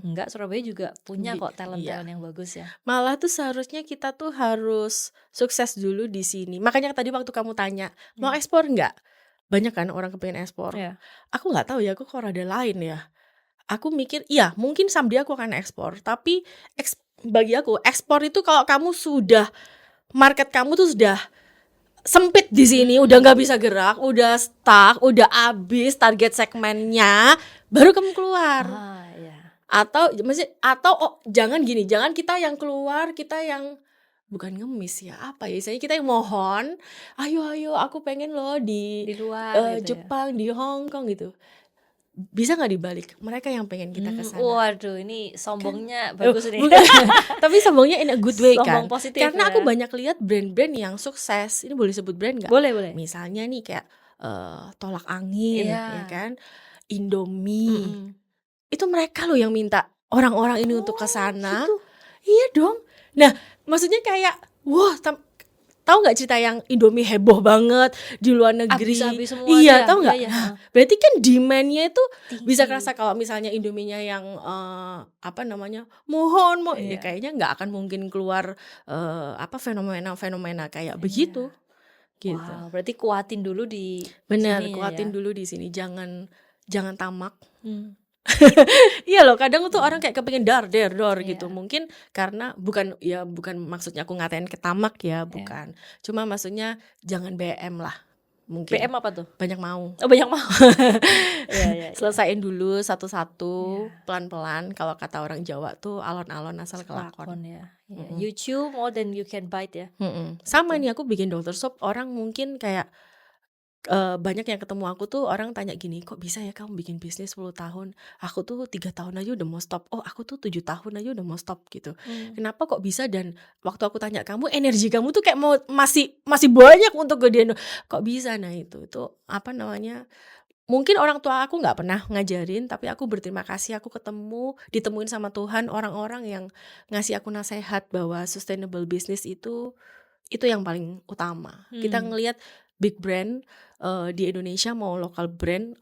Enggak, Surabaya juga punya kok talent-talent yang bagus ya. Malah tuh seharusnya kita tuh harus sukses dulu di sini. Makanya tadi waktu kamu tanya, mau ekspor nggak? Banyak kan orang kepengen ekspor. Yeah. Aku nggak tahu ya, aku kok rada lain ya. Aku mikir, iya mungkin someday aku akan ekspor. Tapi bagi aku, ekspor itu kalau kamu sudah, market kamu tuh sudah sempit di sini, udah nggak bisa gerak, udah stuck, udah habis target segmennya, baru kamu keluar. Yeah. Jangan gini, jangan kita yang keluar, kita yang bukan ngemis ya, apa ya, misalnya kita yang mohon, "Ayo aku pengen loh di Di luar gitu ya? Jepang, di Hong Kong," gitu. Bisa nggak dibalik? Mereka yang pengen kita ke sana. Waduh ini Kan sombongnya bagus nih. bukan, tapi sombongnya in a good way Sombong kan. positif Karena aku ya. banyak lihat brand-brand yang sukses. Ini boleh sebut brand nggak? Boleh. Misalnya nih kayak Tolak Angin, Iya. ya kan, Indomie. Mm-mm. Itu mereka loh yang minta orang-orang ini untuk ke sana. Gitu. Iya dong. Nah, maksudnya kayak, wah, tahu nggak cerita yang Indomie heboh banget di luar negeri? Habis-habis semua Iya, dia. tahu nggak? Iya. Nah, berarti kan demand-nya itu bisa Tinggi. kerasa kalau misalnya Indominya yang mohon, ya Iya. kayaknya nggak akan mungkin keluar fenomena kayak begitu, gitu. Wow, berarti kuatin dulu di Benar, sininya kuatin ya. dulu di sini, jangan tamak. Hmm. Iya loh, kadang tuh orang kayak kepengen dar gitu. Iya. Mungkin karena bukan maksudnya aku ngatain ketamak ya, bukan. Cuma maksudnya jangan BM lah. Mungkin BM apa tuh? banyak mau. Oh banyak mau. Iya. Selesaiin dulu satu-satu, Iya. pelan-pelan. Kalau kata orang Jawa tuh alon-alon asal kelakon. Lakon ya. You chew more than you can bite ya. Sama nih aku bikin Dr. Soap, orang mungkin kayak banyak yang ketemu aku tuh orang tanya gini, kok bisa ya kamu bikin bisnis 10 tahun? Aku tuh 3 tahun aja udah mau stop. Oh, aku tuh 7 tahun aja udah mau stop gitu. Kenapa kok bisa? Dan waktu aku tanya kamu, energi kamu tuh kayak mau masih banyak untuk gedein. Kok bisa? Nah itu apa namanya? Mungkin orang tua aku nggak pernah ngajarin, tapi aku berterima kasih aku ditemuin sama Tuhan orang-orang yang ngasih aku nasihat bahwa sustainable business itu yang paling utama. Kita ngelihat big brand di Indonesia, mau lokal brand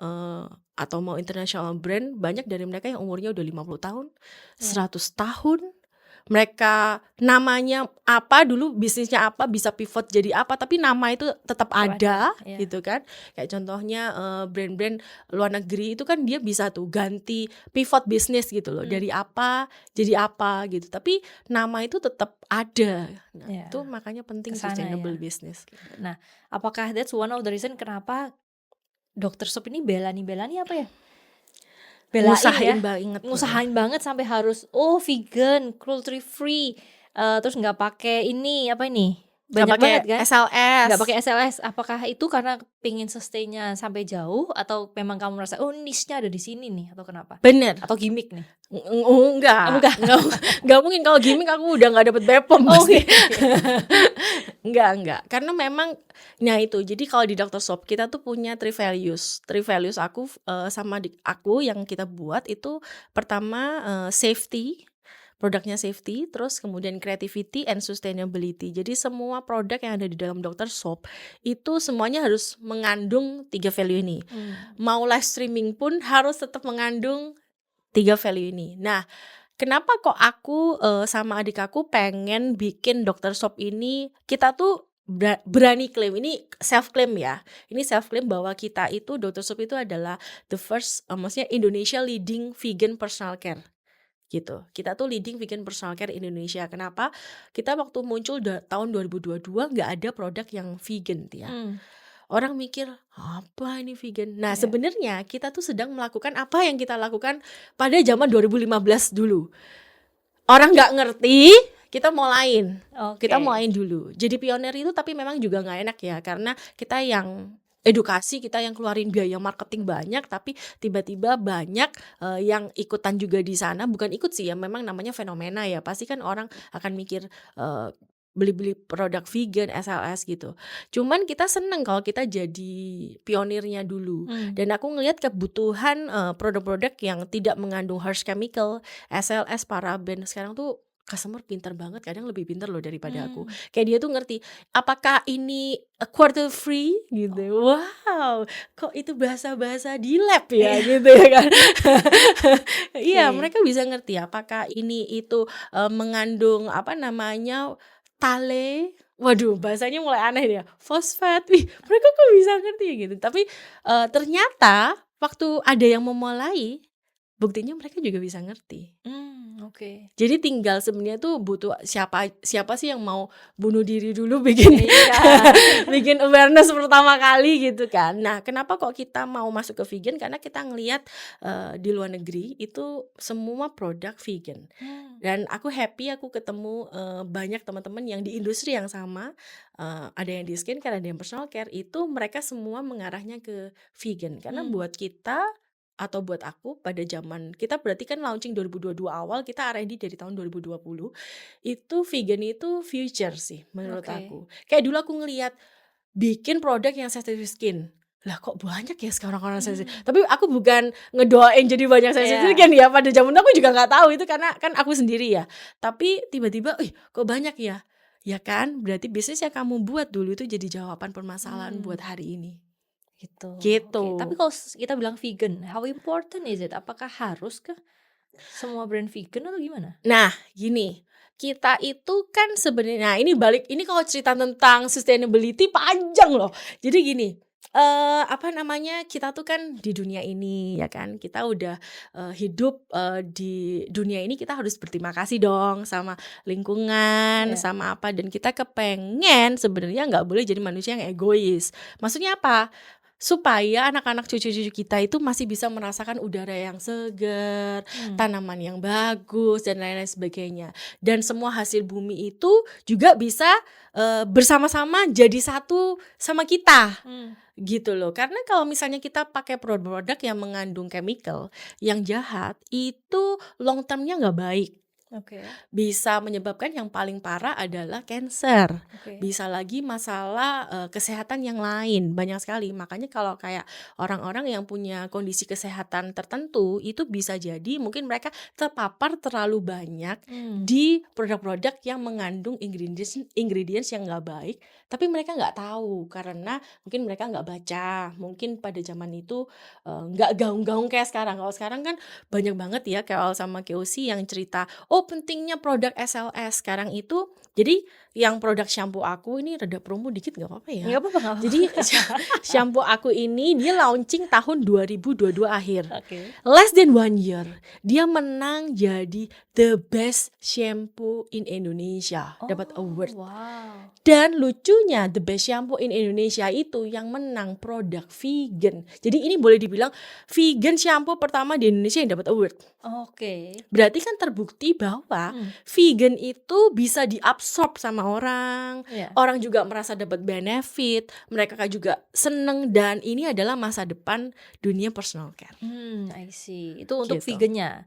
atau mau international brand, banyak dari mereka yang umurnya udah 50 tahun, 100 tahun. Mereka namanya apa dulu, bisnisnya apa, bisa pivot jadi apa, tapi nama itu tetap ada ya. gitu kan. Kayak contohnya brand-brand luar negeri itu kan dia bisa tuh ganti pivot bisnis gitu loh, dari apa jadi apa gitu. Tapi nama itu tetap ada. Nah, itu makanya penting kesana sustainable ya. business. Nah, apakah that's one of the reason kenapa Dr. Soap ini belani apa ya? Ngusahain banget sampai harus vegan, cruelty free, terus nggak pakai banyak banget kan? SLS. Nggak pakai SLS. Apakah itu karena pengen sustainnya sampai jauh, atau memang kamu merasa niche-nya ada di sini nih, atau kenapa? Bener. Atau gimmick nih? Enggak mungkin, kalau gimmick aku udah nggak dapet BPOM pasti. Enggak, karena memang itu. Jadi kalau di Dr. Soap kita tuh punya 3 values aku sama aku yang kita buat itu, pertama safety, produknya safety, terus kemudian creativity and sustainability. Jadi semua produk yang ada di dalam Dr. Soap itu semuanya harus mengandung 3 value ini. Mau live streaming pun harus tetap mengandung 3 value ini. Nah, kenapa kok aku sama adik aku pengen bikin Dr. Soap ini? Kita tuh berani klaim, ini self claim ya. Ini self claim bahwa kita itu Dr. Soap itu adalah the first, maksudnya Indonesia leading vegan personal care. Gitu. Kita tuh leading vegan personal care Indonesia. Kenapa? Kita waktu muncul tahun 2022 nggak ada produk yang vegan ya. Orang mikir apa ini vegan? Nah, sebenarnya kita tuh sedang melakukan apa yang kita lakukan pada zaman 2015 dulu. Orang nggak ngerti, kita mulain. Kita mulain dulu. Jadi pionir itu, tapi memang juga nggak enak ya, karena kita yang edukasi, kita yang keluarin biaya marketing banyak, tapi tiba-tiba banyak yang ikutan juga di sana. Bukan ikut sih ya, memang namanya fenomena ya. Pasti kan orang akan mikir beli-beli produk vegan, SLS gitu. Cuman kita seneng kalau kita jadi pionirnya dulu. Dan aku ngelihat kebutuhan produk-produk yang tidak mengandung harsh chemical, SLS, paraben. Sekarang tuh customer pintar banget, kadang lebih pintar loh daripada aku. Kayak dia tuh ngerti, apakah ini quarter free gitu. Wow, kok itu bahasa-bahasa di lab ya gitu ya kan. Iya, mereka bisa ngerti apakah ini itu mengandung tale. Waduh, bahasanya mulai aneh ya. Fosfat. Mereka kok bisa ngerti gitu. Tapi ternyata waktu ada yang memulai, buktinya mereka juga bisa ngerti. Oke. Jadi tinggal sebenarnya tuh butuh siapa sih yang mau bunuh diri dulu bikin Iya. bikin awareness pertama kali gitu kan. Nah, kenapa kok kita mau masuk ke vegan? Karena kita ngelihat di luar negeri itu semua produk vegan. Dan aku happy aku ketemu banyak teman-teman yang di industri yang sama, ada yang di skincare, ada yang personal care, itu mereka semua mengarahnya ke vegan. Karena buat kita atau buat aku pada zaman kita berarti kan launching 2022 awal, kita R&D dari tahun 2020, itu vegan itu future sih menurut Oke. aku. Kayak dulu aku ngelihat bikin produk yang sensitive skin, lah kok banyak ya sekarang orang sensitive. Tapi aku bukan ngedoain jadi banyak sensitive Iya. skin ya, pada zaman itu aku juga nggak tahu itu karena kan aku sendiri ya. Tapi tiba-tiba, kok banyak ya? Ya kan, berarti bisnis yang kamu buat dulu itu jadi jawaban permasalahan buat hari ini. Gitu. Gitu. Oke. Tapi kalau kita bilang vegan, how important is it? Apakah haruskah semua brand vegan atau gimana? Nah, gini, kita itu kan sebenarnya, nah ini kalau cerita tentang sustainability panjang loh. Jadi gini, kita tuh kan di dunia ini ya kan, kita udah hidup di dunia ini, kita harus berterima kasih dong sama lingkungan, Iya. sama apa, dan kita kepengen sebenarnya nggak boleh jadi manusia yang egois. Maksudnya apa? Supaya anak-anak cucu-cucu kita itu masih bisa merasakan udara yang segar, tanaman yang bagus, dan lain-lain sebagainya. Dan semua hasil bumi itu juga bisa bersama-sama jadi satu sama kita. Gitu loh. Karena kalau misalnya kita pakai produk-produk yang mengandung chemical yang jahat, itu long termnya nggak baik. Oke. Bisa menyebabkan yang paling parah adalah cancer. Oke. Bisa lagi masalah kesehatan yang lain, banyak sekali. Makanya kalau kayak orang-orang yang punya kondisi kesehatan tertentu, itu bisa jadi mungkin mereka terpapar terlalu banyak di produk-produk yang mengandung ingredients yang nggak baik, tapi mereka nggak tahu karena mungkin mereka nggak baca. Mungkin pada zaman itu nggak gaung-gaung kayak sekarang. Kalau sekarang kan banyak banget ya, kayak sama KOC yang cerita, pentingnya produk SLS sekarang itu. Jadi yang produk shampoo aku ini rada promo dikit gak apa-apa ya. Nggak apa-apa. Jadi shampoo aku ini dia launching tahun 2022 akhir. Oke. Less than 1 year dia menang jadi the best shampoo in Indonesia, dapat award. Wow. Dan lucunya the best shampoo in Indonesia itu yang menang produk vegan. Jadi ini boleh dibilang vegan shampoo pertama di Indonesia yang dapat award. Oke. Berarti kan terbukti bahwa vegan itu bisa diabsorb sama orang. Iya. Orang juga merasa dapat benefit, mereka juga seneng, dan ini adalah masa depan dunia personal care. I see. Itu untuk Gitu. vegannya.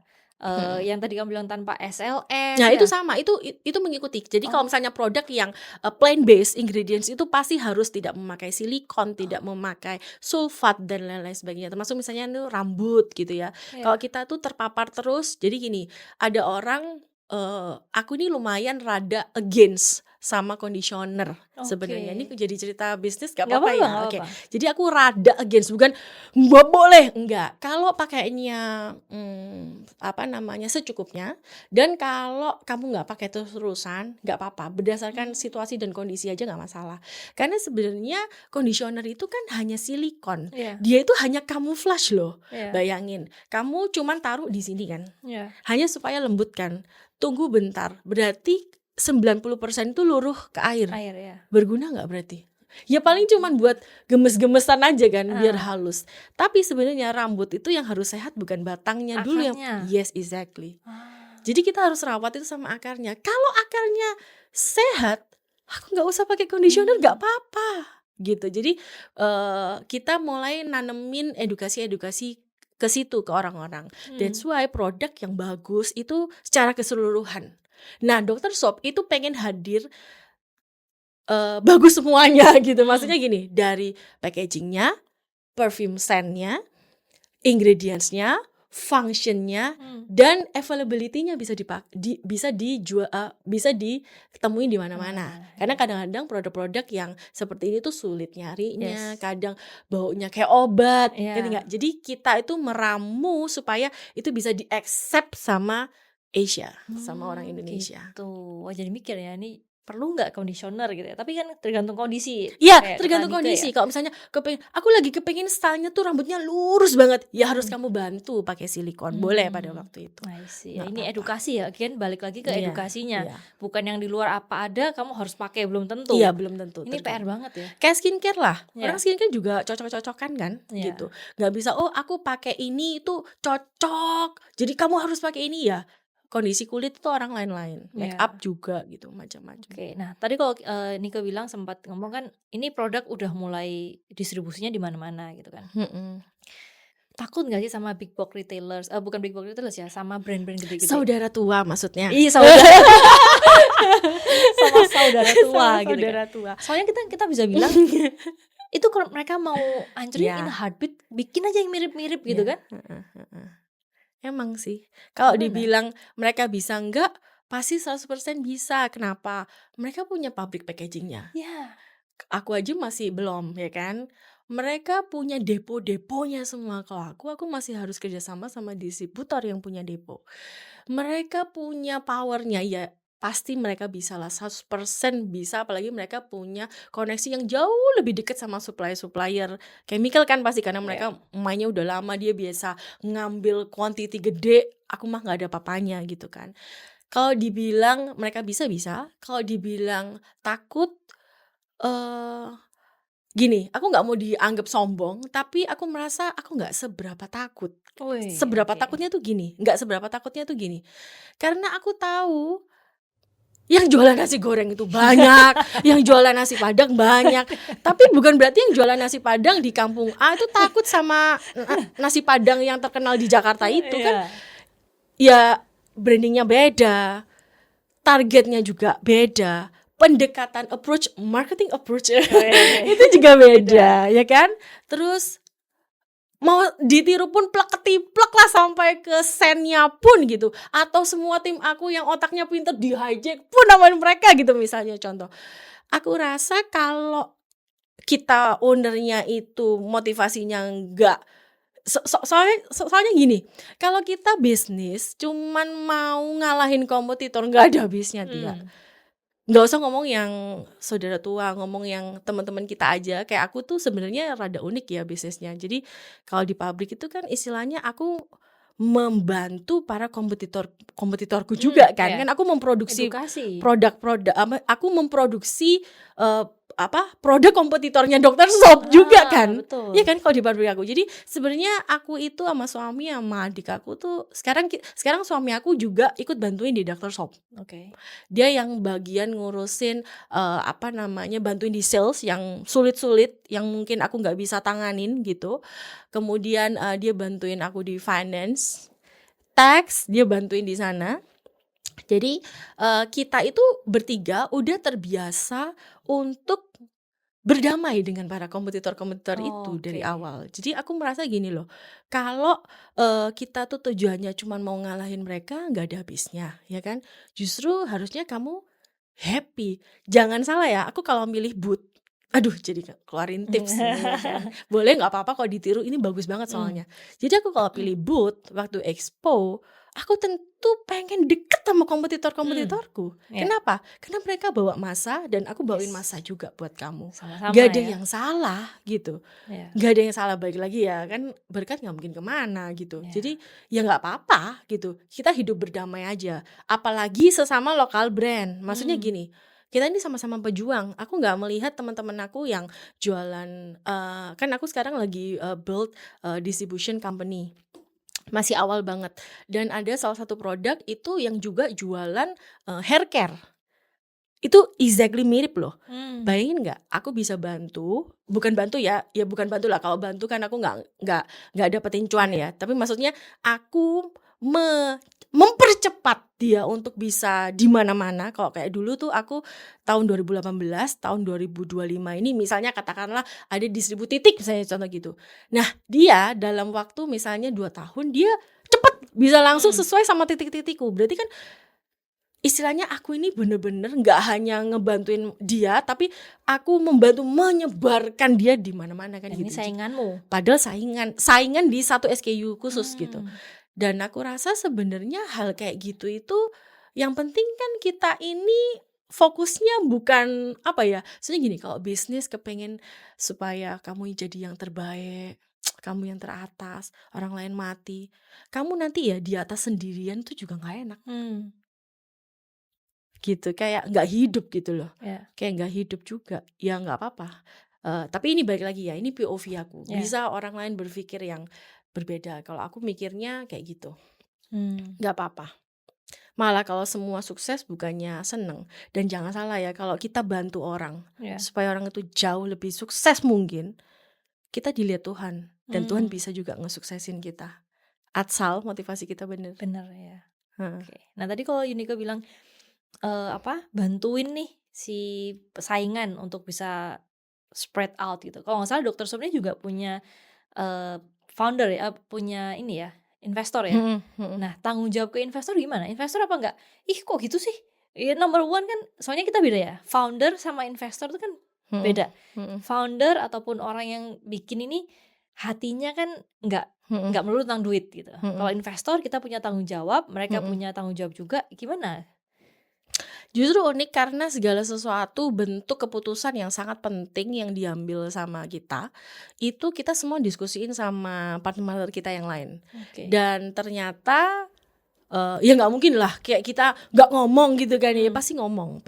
Yang tadi kamu bilang tanpa SLS. Nah ya? itu sama, itu mengikuti. Jadi kalau misalnya produk yang plant based ingredients itu pasti harus tidak memakai silikon, tidak memakai sulfat dan lain-lain sebagainya. Termasuk misalnya itu rambut gitu ya. Iya. Kalau kita tuh terpapar terus, jadi gini, ada orang aku ini lumayan rada against sama conditioner. Sebenarnya ini jadi cerita bisnis gak Nggak apa-apa ya. nggak Oke. apa-apa. Jadi aku rada against, bukan nggak boleh, enggak. Kalau pakainya secukupnya, dan kalau kamu nggak pakai terus-terusan nggak apa-apa, berdasarkan situasi dan kondisi aja nggak masalah. Karena sebenarnya conditioner itu kan hanya silikon. Iya. Dia itu hanya camouflage loh. Iya. Bayangin, kamu cuman taruh di sini kan, Iya. hanya supaya lembut kan. Tunggu bentar, berarti 90% itu luruh ke air. Air ya. Berguna nggak berarti? Ya paling cuman buat gemes-gemesan aja kan, biar halus. Tapi sebenarnya rambut itu yang harus sehat bukan batangnya dulu yang. Akarnya. Yes, exactly. Jadi kita harus rawat itu sama akarnya. Kalau akarnya sehat, aku nggak usah pakai conditioner, nggak apa-apa gitu. Jadi kita mulai nanemin edukasi ke situ ke orang-orang. That's why produk yang bagus itu secara keseluruhan. Nah, Dr. Soap itu pengen hadir bagus semuanya gitu. Maksudnya gini, dari packagingnya, perfume scentnya, ingredientsnya, functionnya, dan availability-nya bisa dijual, bisa ditemuin di mana-mana. Karena kadang-kadang produk-produk yang seperti ini tuh sulit nyarinya, kadang baunya kayak obat, ngerti nggak? Jadi kita itu meramu supaya itu bisa di-accept sama Asia, sama orang Indonesia. Gitu. Wah, jadi mikir ya, ini perlu nggak conditioner gitu ya. Tapi kan tergantung kondisi. Iya, Kayak tergantung kata Nika kondisi. ya. Kalau misalnya aku lagi kepengen stylenya tuh rambutnya lurus banget, ya harus kamu bantu pakai silikon. Boleh pada waktu itu. I see. Nggak Ini apa-apa. edukasi ya, kan balik lagi ke Iya, edukasinya. iya. Bukan yang di luar apa ada kamu harus pakai, belum tentu. Iya, belum tentu. Ini PR banget ya. Kayak skincare lah. Iya. Orang skincare juga cocok-cocokan kan, Iya. gitu. Nggak bisa, oh aku pakai ini itu cocok, jadi kamu harus pakai ini ya. Kondisi kulit itu orang lain-lain, make Iya. up juga gitu, macam-macam. Oke, nah tadi kalau Nika bilang sempat ngomong kan ini produk udah mulai distribusinya di mana-mana gitu kan. Takut nggak sih sama big box retailers? Bukan big box retailers ya, sama brand-brand gede-gede. Saudara tua maksudnya. Iya, saudara. Sama saudara tua Sama gitu kan. saudara tua. Soalnya kita bisa bilang itu kalau mereka mau ancurin Iya. in a heartbeat, bikin aja yang mirip-mirip gitu Iya. kan. Emang sih, kalau Gimana? dibilang mereka bisa enggak, pasti 100% bisa. Kenapa? Mereka punya public packagingnya. Ya. Aku aja masih belum, ya kan? Mereka punya depo-deponya semua. Kalau aku masih harus kerjasama sama distributor yang punya depo. Mereka punya powernya, ya pasti mereka bisa lah, 100% bisa. Apalagi mereka punya koneksi yang jauh lebih dekat sama supplier chemical kan pasti, karena mereka mainnya udah lama, dia biasa ngambil quantity gede. Aku mah nggak ada papanya gitu kan. Kalau dibilang mereka bisa, kalau dibilang takut, gini, aku nggak mau dianggap sombong, tapi aku merasa aku nggak seberapa takut. Seberapa takutnya tuh gini, nggak seberapa takutnya tuh gini, karena aku tahu yang jualan nasi goreng itu banyak, yang jualan nasi padang banyak, tapi bukan berarti yang jualan nasi padang di kampung A itu takut sama nasi padang yang terkenal di Jakarta itu kan. Ya brandingnya beda, targetnya juga beda, pendekatan marketing approach itu juga beda, ya kan? Terus mau ditiru pun plek ketiplek lah sampai ke sennya pun gitu, atau semua tim aku yang otaknya pinter di hijack pun namain mereka gitu misalnya contoh. Aku rasa kalau kita ownernya itu motivasinya enggak, soalnya gini, kalau kita bisnis cuman mau ngalahin kompetitor nggak ada habisnya dia. Nggak usah ngomong yang saudara tua, ngomong yang teman-teman kita aja. Kayak aku tuh sebenarnya rada unik ya bisnisnya. Jadi kalau di pabrik itu kan istilahnya aku membantu para kompetitorku juga kan. Kan aku memproduksi Edukasi. produk-produk, aku memproduksi produk kompetitornya Dr. Soap juga kan. Betul. Iya kan kalau di pabrik aku. Jadi sebenarnya aku itu sama suami sama adik aku tuh sekarang suami aku juga ikut bantuin di Dr. Soap. Oke. Dia yang bagian ngurusin bantuin di sales yang sulit-sulit yang mungkin aku nggak bisa tanganin gitu. Kemudian dia bantuin aku di finance, tax, dia bantuin di sana. Jadi kita itu bertiga udah terbiasa untuk berdamai dengan para kompetitor-kompetitor itu dari awal. Jadi aku merasa gini loh, kalau kita tuh tujuannya cuma mau ngalahin mereka, nggak ada habisnya, ya kan? Justru harusnya kamu happy. Jangan salah ya, aku kalau milih boot, aduh jadi keluarin tips nih, ya kan? Boleh nggak apa-apa kalau ditiru, ini bagus banget soalnya. Jadi aku kalau pilih boot waktu expo, aku tentu pengen deket sama kompetitor-kompetitorku. Kenapa? Karena mereka bawa masa dan aku bawain masa juga buat kamu. Sama-sama Gak ada ya. yang salah gitu. Iya. Gak ada yang salah, balik lagi ya kan, berkat gak mungkin kemana gitu. Jadi ya gak apa-apa gitu, kita hidup berdamai aja. Apalagi sesama lokal brand. Maksudnya gini, kita ini sama-sama pejuang. Aku gak melihat teman-teman aku yang jualan, kan aku sekarang lagi build distribution company, masih awal banget. Dan ada salah satu produk itu yang juga jualan hair care. Itu exactly mirip loh. Bayangin nggak? Aku bisa bantu, bukan bantu ya bukan bantu lah. Kalau bantu kan aku nggak dapetin cuan ya. Tapi maksudnya aku mempercepat dia untuk bisa di mana-mana. Kalau kayak dulu tuh aku tahun 2018, tahun 2025 ini misalnya katakanlah ada di 1000 titik misalnya contoh gitu. Nah dia dalam waktu misalnya 2 tahun dia cepet bisa langsung sesuai sama titik-titikku. Berarti kan istilahnya aku ini bener-bener gak hanya ngebantuin dia, tapi aku membantu menyebarkan dia di mana-mana kan. Ini gitu. sainganmu. Padahal saingan di satu SKU khusus gitu. Dan aku rasa sebenarnya hal kayak gitu itu yang penting kan kita ini fokusnya bukan apa ya, soalnya gini, kalau bisnis kepengen supaya kamu jadi yang terbaik, kamu yang teratas, orang lain mati, kamu nanti ya di atas sendirian tuh juga nggak enak gitu, kayak nggak hidup gitu loh, Ya. kayak nggak hidup juga, ya nggak apa-apa. Tapi ini balik lagi ya, ini POV aku, Ya. bisa orang lain berpikir yang berbeda, kalau aku mikirnya kayak gitu, nggak apa-apa. Malah kalau semua sukses bukannya seneng. Dan jangan salah ya, kalau kita bantu orang Ya. supaya orang itu jauh lebih sukses mungkin, kita dilihat Tuhan. Dan Tuhan bisa juga ngesuksesin kita. Asal motivasi kita bener. Bener ya. Heeh. Oke. Nah tadi kalau Yunika bilang bantuin nih si saingan untuk bisa spread out gitu. Kalau nggak salah Dr. Sob ini juga punya founder ya, punya ini ya, investor ya. Mm-mm, mm-mm. Nah tanggung jawab ke investor gimana? Investor apa enggak? Ih kok gitu sih? Ya number one kan, soalnya kita beda ya. Founder sama investor itu kan Mm-mm, beda. mm-mm, Founder ataupun orang yang bikin ini hatinya kan nggak mm-mm. melulu tentang duit gitu. Mm-mm. Kalau investor kita punya tanggung jawab, mereka Mm-mm. punya tanggung jawab juga. Gimana? Justru unik karena segala sesuatu bentuk keputusan yang sangat penting yang diambil sama kita, itu kita semua diskusiin sama partner kita yang lain. Oke. Dan ternyata ya nggak mungkin lah kayak kita nggak ngomong gitu kan ya, pasti ngomong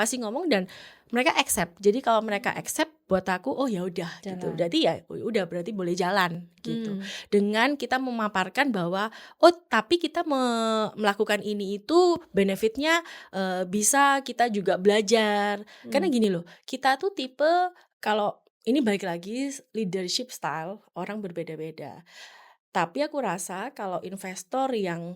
dan mereka accept. Jadi kalau mereka accept, buat aku oh ya udah gitu, Jalan. berarti ya udah, berarti boleh jalan gitu. Hmm. Dengan kita memaparkan bahwa oh tapi kita melakukan ini itu benefitnya bisa kita juga belajar. Karena gini loh, kita tuh tipe, kalau ini balik lagi leadership style orang berbeda-beda. Tapi aku rasa kalau investor yang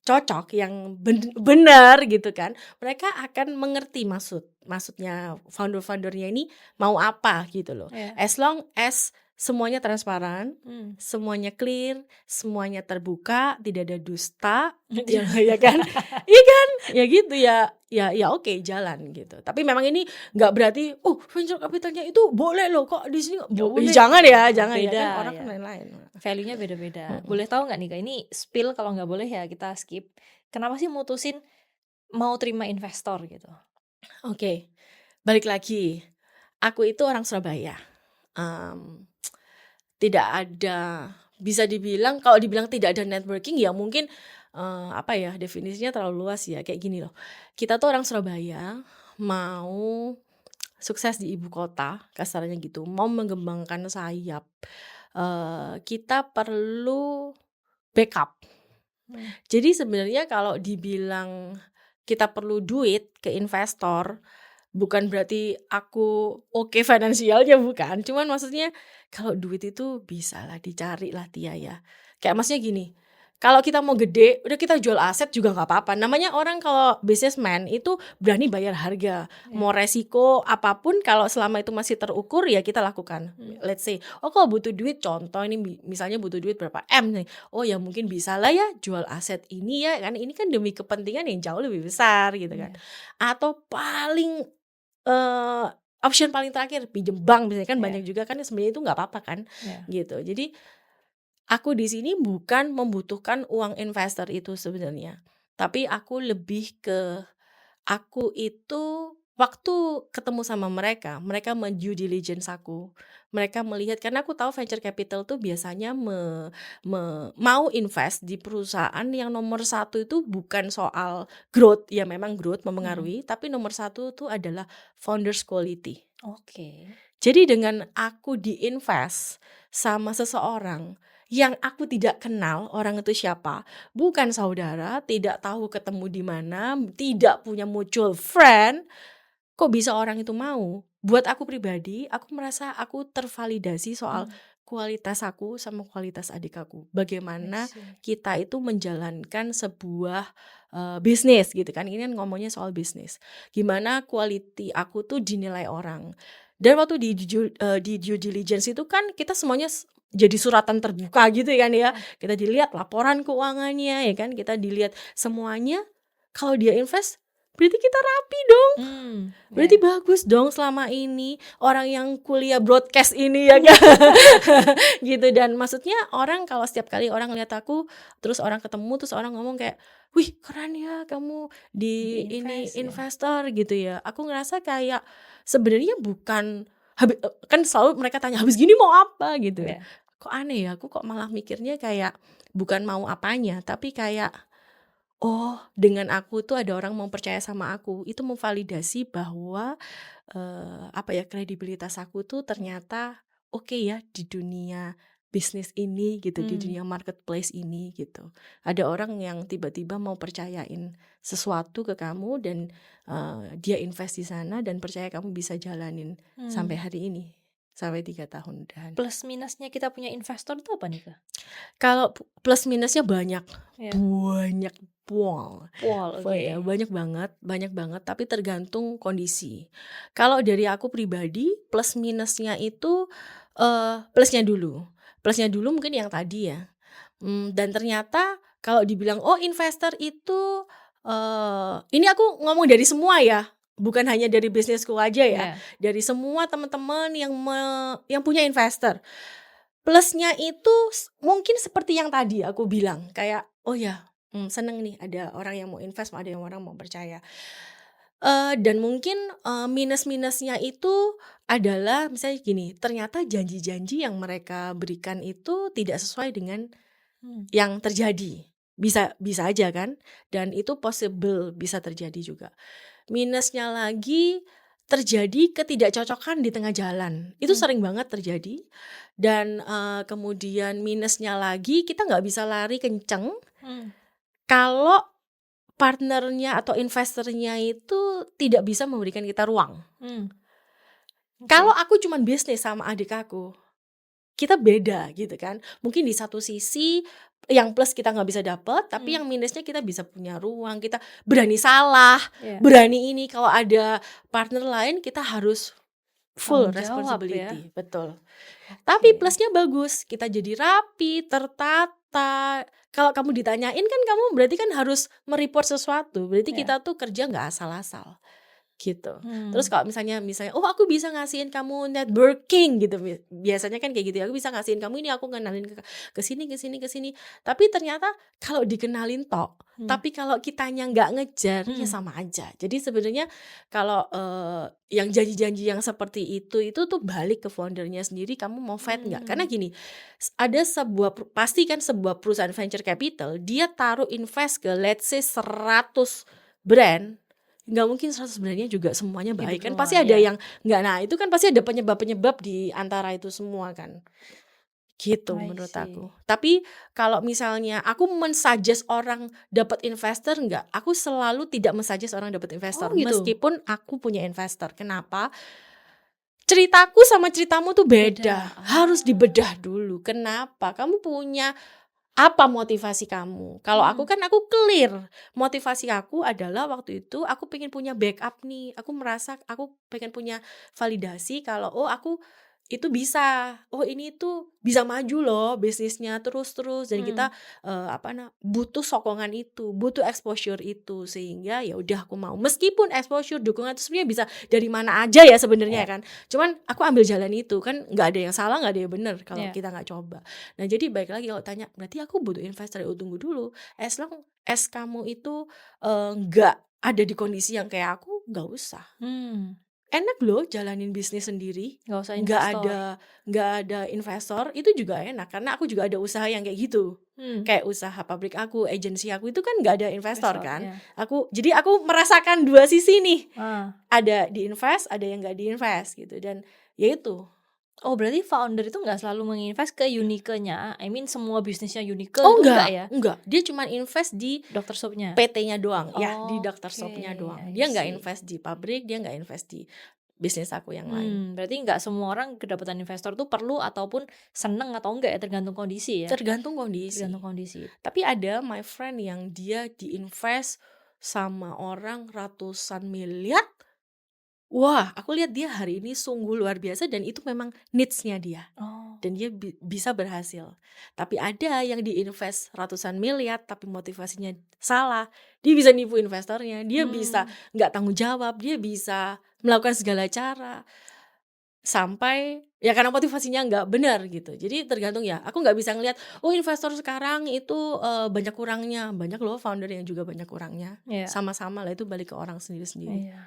cocok, yang benar gitu kan, mereka akan mengerti maksudnya founder-foundernya ini mau apa gitu loh. Ya. As long as semuanya transparan, semuanya clear, semuanya terbuka, tidak ada dusta, ya kan, iya kan, ya gitu ya oke, jalan gitu. Tapi memang ini nggak berarti venture capitalnya itu boleh loh, kok di sini Nggak boleh. jangan ya Beda, kan, orang ya. kan lain-lain. Value-nya beda-beda. Boleh tahu nggak nih Kak, ini spill, kalau nggak boleh ya kita skip. Kenapa sih mutusin mau terima investor gitu? Oke, balik lagi. Aku itu orang Surabaya. Tidak ada, bisa dibilang, kalau dibilang tidak ada networking ya mungkin apa ya, definisinya terlalu luas ya. Kayak gini loh, kita tuh orang Surabaya mau sukses di ibu kota, kasarnya gitu, mau mengembangkan sayap, kita perlu backup. Jadi sebenarnya kalau dibilang kita perlu duit ke investor, bukan berarti aku oke finansialnya, bukan. Cuman maksudnya kalau duit itu bisa lah dicari lah Tia ya. Kayak maksudnya gini, kalau kita mau gede, udah kita jual aset juga nggak apa-apa. Namanya orang kalau businessman itu berani bayar harga. Mau resiko apapun, kalau selama itu masih terukur ya kita lakukan. Let's say, kalau butuh duit, contoh ini misalnya butuh duit berapa M nih. Oh ya mungkin bisa lah ya jual aset ini ya kan. Ini kan demi kepentingan yang jauh lebih besar gitu kan. Atau paling option paling terakhir pinjem bank, biasanya kan banyak juga kan, sebenarnya itu nggak apa-apa kan, gitu. Jadi aku di sini bukan membutuhkan uang investor itu sebenarnya, tapi aku lebih ke, aku itu waktu ketemu sama mereka due diligence aku, mereka melihat, karena aku tahu venture capital tuh biasanya mau invest di perusahaan yang nomor satu itu bukan soal growth, ya memang growth mempengaruhi, tapi nomor satu tuh adalah founders quality. Oke. Jadi dengan aku diinvest sama seseorang yang aku tidak kenal orang itu siapa, bukan saudara, tidak tahu ketemu di mana, tidak punya mutual friend, kok bisa orang itu mau? Buat aku pribadi, aku merasa aku tervalidasi soal kualitas aku sama kualitas adik aku. Bagaimana kita itu menjalankan sebuah bisnis gitu kan. Ini kan ngomongnya soal bisnis. Gimana quality aku tuh dinilai orang. Dan waktu di due diligence itu kan kita semuanya jadi suratan terbuka gitu kan ya. Kita dilihat laporan keuangannya ya kan, kita dilihat semuanya. Kalau dia invest, berarti kita rapi dong. Berarti Ya. bagus dong selama ini orang yang kuliah broadcast ini ya kan. Gitu. Dan maksudnya orang kalau setiap kali orang lihat aku, terus orang ketemu, terus orang ngomong kayak, wih keren ya kamu di ini Di-invest ya. investor gitu ya. Aku ngerasa kayak sebenarnya bukan kan selalu mereka tanya habis gini mau apa gitu. Ya. Kok aneh ya, aku kok malah mikirnya kayak bukan mau apanya, tapi kayak oh, dengan aku tuh ada orang mau percaya sama aku, itu memvalidasi bahwa apa ya, kredibilitas aku tuh ternyata oke ya di dunia bisnis ini gitu, di dunia marketplace ini gitu. Ada orang yang tiba-tiba mau percayain sesuatu ke kamu dan dia invest di sana dan percaya kamu bisa jalanin sampai hari ini, sampai 3 tahun udahan. Plus minusnya kita punya investor itu apa nih, Kak? Kalau plus minusnya banyak, Ya. banyak pol. Wow, oke. Ya, banyak banget, tapi tergantung kondisi. Kalau dari aku pribadi, plus minusnya itu plusnya dulu mungkin yang tadi ya. Dan ternyata kalau dibilang oh investor itu ini aku ngomong dari semua ya, bukan hanya dari bisnisku aja ya, Ya. dari semua teman-teman yang punya investor. Plusnya itu mungkin seperti yang tadi aku bilang, kayak oh ya seneng nih ada orang yang mau invest, ada yang orang mau percaya. Dan mungkin minus-minusnya itu adalah misalnya gini, ternyata janji-janji yang mereka berikan itu tidak sesuai dengan yang terjadi. Bisa aja kan, dan itu possible bisa terjadi juga. Minusnya lagi terjadi ketidakcocokan di tengah jalan, itu sering banget terjadi. Dan kemudian minusnya lagi kita nggak bisa lari kenceng kalau partnernya atau investornya itu tidak bisa memberikan kita ruang. Kalau aku cuman bisnis sama adik aku, kita beda gitu kan. Mungkin di satu sisi yang plus kita nggak bisa dapet, tapi yang minusnya kita bisa punya ruang, kita berani salah, Ya. berani ini. Kalau ada partner lain kita harus full Tanggung jawab responsibility, ya. betul. Tapi Oke. plusnya bagus, kita jadi rapi, tertata. Kalau kamu ditanyain kan kamu berarti kan harus mereport sesuatu. Berarti Ya. kita tuh kerja nggak asal-asal gitu. Terus kalau misalnya oh aku bisa ngasihin kamu networking gitu, biasanya kan kayak gitu ya, aku bisa ngasihin kamu ini, aku ngenalin ke sini. Tapi ternyata kalau dikenalin tok, tapi kalau kitanya nggak ngejar ya sama aja. Jadi sebenarnya kalau yang janji-janji yang seperti itu tuh balik ke foundernya sendiri, kamu mau fight nggak? Karena gini, ada pasti kan sebuah perusahaan venture capital, dia taruh invest ke let's say 100 brand, nggak mungkin 100 brandnya juga semuanya baik kan, pasti ada yang nggak. Nah itu kan pasti ada penyebab-penyebab di antara itu semua kan, gitu menurut aku. Tapi kalau misalnya aku mensuggest orang dapat investor, nggak, aku selalu tidak mensuggest orang dapat investor, meskipun aku punya investor. Kenapa? Ceritaku sama ceritamu tuh beda. Harus dibedah dulu. Kenapa? Kamu punya apa motivasi kamu? Kalau aku kan aku clear. Motivasi aku adalah waktu itu aku pengen punya backup nih. Aku merasa aku pengen punya validasi kalau aku itu bisa. Oh ini tuh bisa maju loh bisnisnya terus. Dan kita butuh sokongan itu, butuh exposure itu, sehingga ya udah aku mau. Meskipun exposure, dukungan itu sebenarnya bisa dari mana aja ya sebenarnya kan. Cuman aku ambil jalan itu kan, nggak ada yang salah, nggak ada yang benar kalau kita nggak coba. Nah jadi baik lagi kalau tanya, berarti aku butuh investor. Tunggu dulu. As long as kamu itu nggak ada di kondisi yang kayak aku, nggak usah. Enak loh jalanin bisnis sendiri, Nggak usah nggak investor. ada investor, itu juga enak karena aku juga ada usaha yang kayak gitu. Kayak usaha pabrik aku, agensi aku itu kan nggak ada investor kan. Ya. Jadi aku merasakan dua sisi nih. Ada di invest, ada yang nggak di invest gitu. Dan ya itu. Oh berarti founder itu nggak selalu menginvest ke Unicanya, I mean semua bisnisnya Unica Oh itu enggak ya? enggak, dia cuma invest di Dr. Soap-nya? PT-nya doang, ya di Dr. Oke, Soap-nya doang. I Dia nggak see. invest di pabrik, dia nggak invest di bisnis aku yang lain. Berarti nggak semua orang kedapatan investor tuh perlu ataupun seneng atau enggak ya, tergantung kondisi ya? Tergantung kondisi. Tergantung kondisi. Tapi ada my friend yang dia diinvest sama orang ratusan miliar, wah aku lihat dia hari ini sungguh luar biasa dan itu memang needs-nya dia. Oh. Dan dia bisa berhasil. Tapi ada yang diinvest ratusan miliar tapi motivasinya salah. Dia bisa nipu investornya, dia bisa nggak tanggung jawab, dia bisa melakukan segala cara sampai ya karena motivasinya nggak benar gitu. Jadi tergantung ya. Aku nggak bisa ngelihat oh investor sekarang itu banyak kurangnya. Banyak loh founder yang juga banyak kurangnya. Iya. Sama-sama lah, itu balik ke orang sendiri-sendiri. Iya.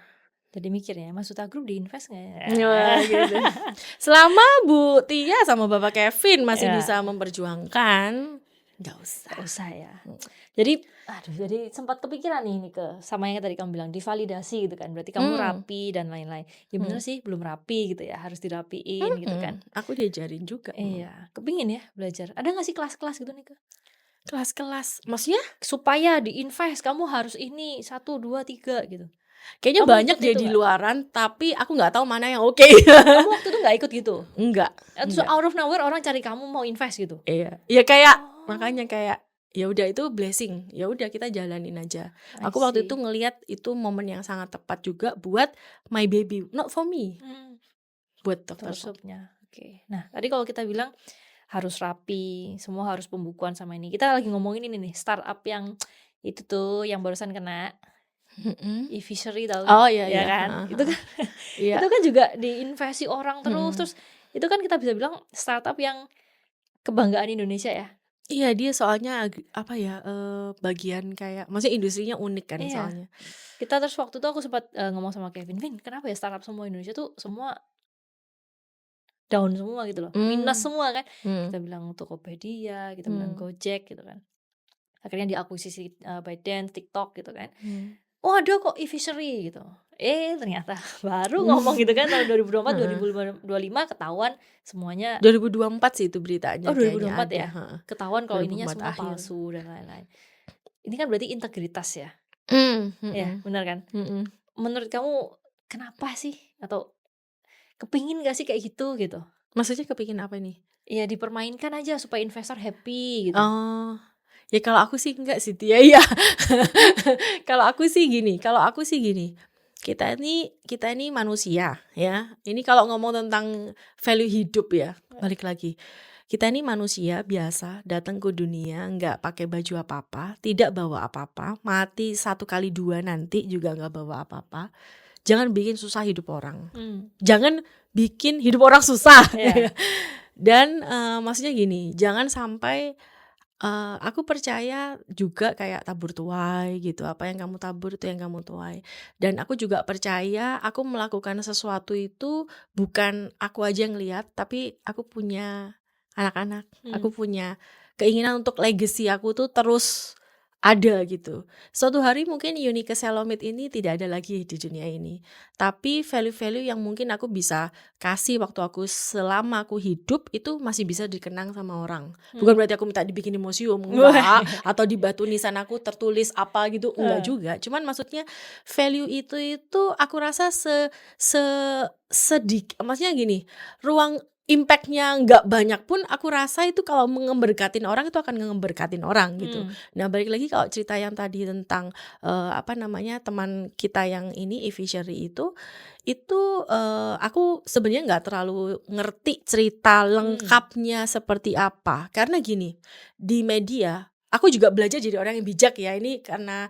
Jadi mikir ya, Mas Duta Group diinvest nggak ya? Wah, gitu. Selama Bu Tia sama Bapak Kevin masih Ya. bisa memperjuangkan, nggak usah. Nggak usah ya. Jadi sempat kepikiran nih ke sama yang tadi kamu bilang divalidasi gitu kan. Berarti kamu rapi dan lain-lain. Ya bener sih, belum rapi gitu ya, harus dirapiin gitu kan. Aku diajarin juga. Iya, kepingin ya belajar. Ada nggak sih kelas-kelas gitu nih Kak? Kelas-kelas, maksudnya Supaya diinvest kamu harus ini 1, 2, 3 gitu. kayaknya Kamu banyak ikut deh itu di nggak? luaran, tapi aku nggak tahu mana yang oke. Kamu waktu itu nggak ikut gitu? Enggak. Terus out of nowhere orang cari kamu mau invest gitu? Iya, ya kayak makanya kayak ya udah itu blessing, ya udah kita jalanin aja. I Aku waktu see. itu ngelihat itu momen yang sangat tepat juga buat my baby, not for me, buat Dr. Sop. Soapnya. Oke. Nah, tadi kalau kita bilang harus rapi, semua harus pembukuan sama ini. Kita lagi ngomongin ini nih, startup yang itu tuh yang barusan kena e-fishery tau Oh iya, ya iya. kan? Itu kan Iya. itu kan juga diinvestasi orang terus itu kan kita bisa bilang startup yang kebanggaan Indonesia ya. Iya, dia soalnya apa ya, bagian kayak maksudnya industrinya unik kan Iya. soalnya. Kita terus waktu itu aku sempat ngomong sama Kevin, "Vin, kenapa ya startup semua Indonesia tuh semua down semua gitu loh, minus semua kan?" Kita bilang Tokopedia, kita bilang Gojek gitu kan. Akhirnya diakuisisi ByteDance, TikTok gitu kan. Oh ada kok e-fishery gitu. Ternyata baru ngomong gitu kan tahun 2024, 2025 ketahuan semuanya 2024 sih itu beritanya. Oh 2024 kayaknya ya, ada. ketahuan kalau ininya 2024 semua akhir. palsu dan lain-lain. Ini kan berarti integritas ya, ya benar kan? Menurut kamu kenapa sih? Atau kepingin gak sih kayak gitu? Maksudnya kepingin apa nih? Ya dipermainkan aja supaya investor happy gitu. Oh, ya kalau aku sih enggak sih Tia ya. Kalau aku sih gini, kita ini manusia ya. Ini kalau ngomong tentang value hidup ya, balik lagi. Kita ini manusia biasa, datang ke dunia nggak pakai baju apa-apa, tidak bawa apa-apa, mati 1 kali 2 nanti juga nggak bawa apa-apa. Jangan bikin susah hidup orang. Jangan bikin hidup orang susah. Iya. Dan maksudnya gini, jangan sampai aku percaya juga kayak tabur tuai gitu. Apa yang kamu tabur itu yang kamu tuai. Dan aku juga percaya aku melakukan sesuatu itu bukan aku aja yang lihat, tapi aku punya anak-anak. Aku punya keinginan untuk legacy aku tuh terus ada gitu. Suatu hari mungkin Unika Selomid ini tidak ada lagi di dunia ini. Tapi value-value yang mungkin aku bisa kasih waktu aku selama aku hidup itu masih bisa dikenang sama orang. Bukan berarti aku minta dibikin di museum, enggak. Atau di batu nisan aku tertulis apa gitu, enggak juga. Cuman maksudnya value itu aku rasa sedikit, maksudnya gini, ruang impact-nya nggak banyak pun aku rasa itu kalau mengemberkatin orang itu akan ngemberkatin orang gitu. Nah balik lagi kalau cerita yang tadi tentang teman kita yang ini e-fishery itu aku sebenarnya nggak terlalu ngerti cerita lengkapnya seperti apa, karena gini, di media aku juga belajar jadi orang yang bijak ya, ini karena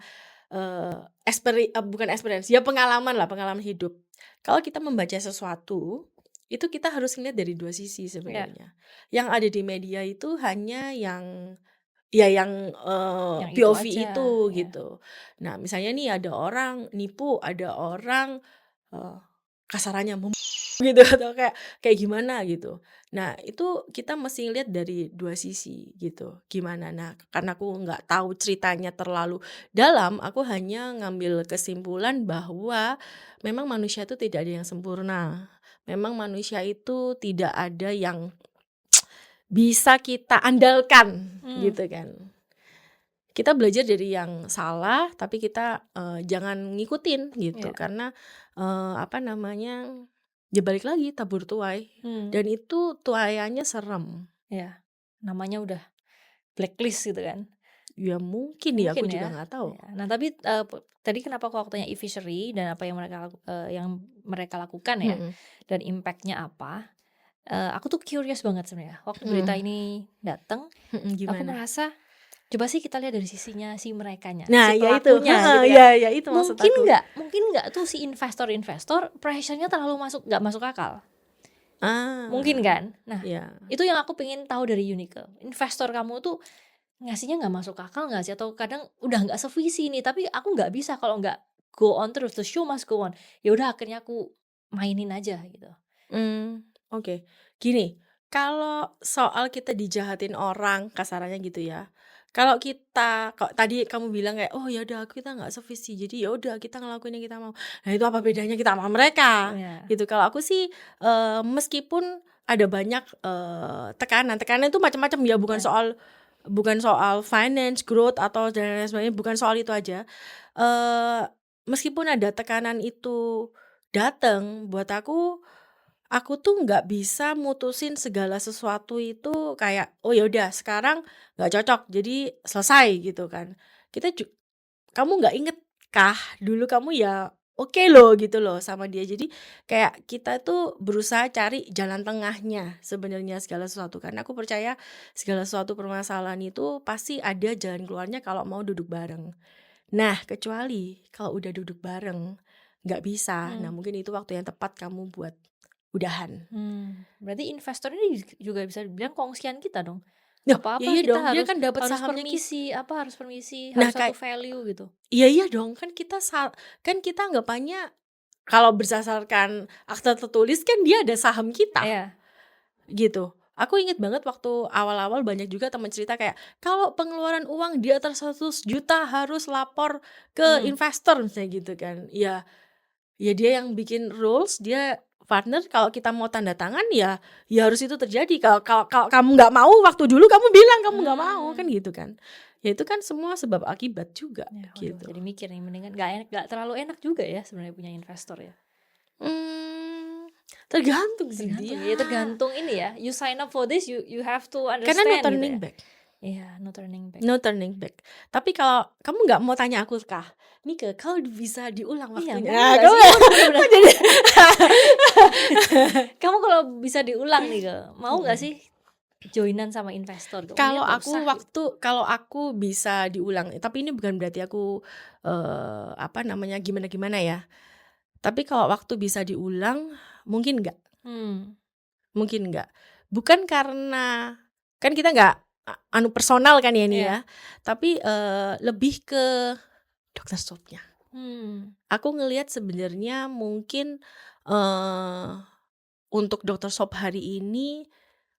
bukan experience ya, pengalaman hidup. Kalau kita membaca sesuatu itu kita harus lihat dari 2 sisi sebenarnya. Yang ada di media itu hanya yang itu POV aja, itu ya. gitu. Nah misalnya nih ada orang nipu, ada orang kasarannya gitu atau kayak gimana gitu. Nah itu kita mesti lihat dari 2 sisi gitu. Gimana? Nah karena aku nggak tahu ceritanya terlalu dalam, aku hanya ngambil kesimpulan bahwa memang manusia itu tidak ada yang sempurna. Memang manusia itu tidak ada yang bisa kita andalkan gitu kan. Kita belajar dari yang salah, tapi kita jangan ngikutin gitu. Karena ya balik lagi tabur tuai. Dan itu tuaiannya serem. Ya, namanya udah blacklist gitu kan. Ya mungkin ya, aku Mungkin juga ya. nggak tahu. Ya. Nah, tapi tadi kenapa aku tanya e-fishery dan apa yang mereka lakukan ya, Mm-mm. dan impactnya apa? Aku tuh curious banget sebenarnya. Waktu berita Mm-mm. ini datang, Mm-mm, aku gimana? merasa coba sih kita lihat dari sisinya si merekanya, Nah, si ya itu, pelakunya gitu kan. ya itu maksud Mungkin aku. nggak tuh si investor pressure-nya terlalu nggak masuk akal. Mungkin kan? Nah, Ya. itu yang aku pengen tahu dari Unique. Investor kamu tuh ngasihnya nggak masuk akal nggak sih? Atau kadang udah nggak sevisi nih, tapi aku nggak bisa kalau nggak go on terus, the show must go on. Ya udah akhirnya aku mainin aja gitu. Oke. Gini, kalau soal kita dijahatin orang, kasarannya gitu ya. Kalau tadi kamu bilang kayak, oh ya udah kita nggak sevisi, jadi ya udah kita ngelakuin yang kita mau. Nah itu apa bedanya kita sama mereka? Ya. Gitu. Kalau aku sih meskipun ada banyak tekanan itu macam-macam ya, bukan soal finance, growth atau dan lain sebagainya, bukan soal itu aja. Meskipun ada tekanan itu datang, buat aku tuh nggak bisa mutusin segala sesuatu itu kayak, oh ya udah sekarang nggak cocok, jadi selesai gitu kan. Kamu nggak inget kah dulu kamu ya oke loh gitu loh sama dia. Jadi kayak kita tuh berusaha cari jalan tengahnya sebenarnya segala sesuatu, karena aku percaya segala sesuatu permasalahan itu pasti ada jalan keluarnya kalau mau duduk bareng. Nah kecuali kalau udah duduk bareng nggak bisa, nah mungkin itu waktu yang tepat kamu buat udahan. Berarti investor ini juga bisa dibilang kongsian kita dong. Loh, Apa-apa iya kita dong, dia harus kan dapat harus sahamnya permisi, Nah, harus satu value gitu. iya dong, kan kita anggapannya kalau berdasarkan akta tertulis kan dia ada saham kita, Iya. gitu. Aku inget banget waktu awal-awal banyak juga teman cerita kayak, kalau pengeluaran uang di atas 100 juta harus lapor ke investor misalnya gitu kan. Ya dia yang bikin rules, dia partner, kalau kita mau tanda tangan ya harus itu terjadi. Kalau kamu nggak mau, waktu dulu kamu bilang kamu nggak mau kan gitu kan. Ya itu kan semua sebab akibat juga Ya, waduh, gitu. jadi mikir nih, mendingan nggak terlalu enak juga ya sebenarnya punya investor ya. Tergantung sih Tergantung dia. ya, tergantung ini ya. You sign up for this, you have to understand. Karena no gitu turning ya. back. Iya, no turning back. No turning back. Tapi kalau kamu nggak mau tanya aku kah, Nike, kalau bisa diulang Iya, waktunya. mau nggak Kamu sih? Bener-bener. Kamu kalau bisa diulang nih, mau nggak sih joinan sama investor? Kalau aku bisa diulang, tapi ini bukan berarti aku gimana ya. Tapi kalau waktu bisa diulang, mungkin nggak. Mungkin nggak. Bukan karena kan kita nggak personal kan ya ini ya. Tapi lebih ke Dr. Soap-nya. Aku ngelihat sebenarnya mungkin untuk Dr. Soap hari ini,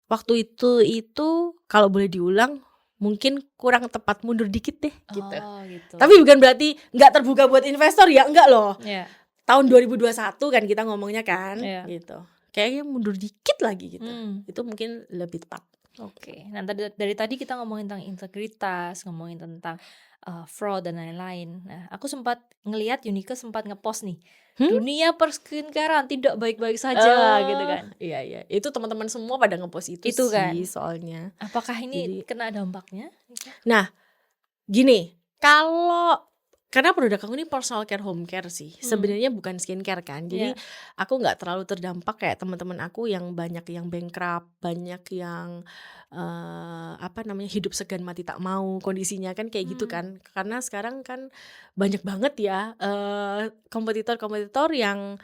waktu itu kalau boleh diulang mungkin kurang tepat, mundur dikit deh gitu. Gitu. Tapi bukan berarti nggak terbuka buat investor ya, enggak loh. Yeah. Tahun 2021 kan kita ngomongnya kan, gitu. Kayaknya mundur dikit lagi gitu. Itu mungkin lebih tepat. Oke. Nah, dari tadi kita ngomongin tentang integritas, ngomongin tentang fraud dan lain-lain. Nah, aku sempat ngelihat Unique sempat ngepost nih, dunia perskincarean tidak baik-baik saja gitu kan. Iya. Itu teman-teman semua pada ngepost itu sih kan soalnya. Apakah ini kena dampaknya? Nah, gini, karena produk aku ini personal care, home care sih. Sebenarnya bukan skincare kan. Jadi aku nggak terlalu terdampak kayak teman-teman aku yang banyak yang bankrupt, banyak yang hidup segan mati tak mau kondisinya kan kayak gitu kan. Karena sekarang kan banyak banget ya kompetitor yang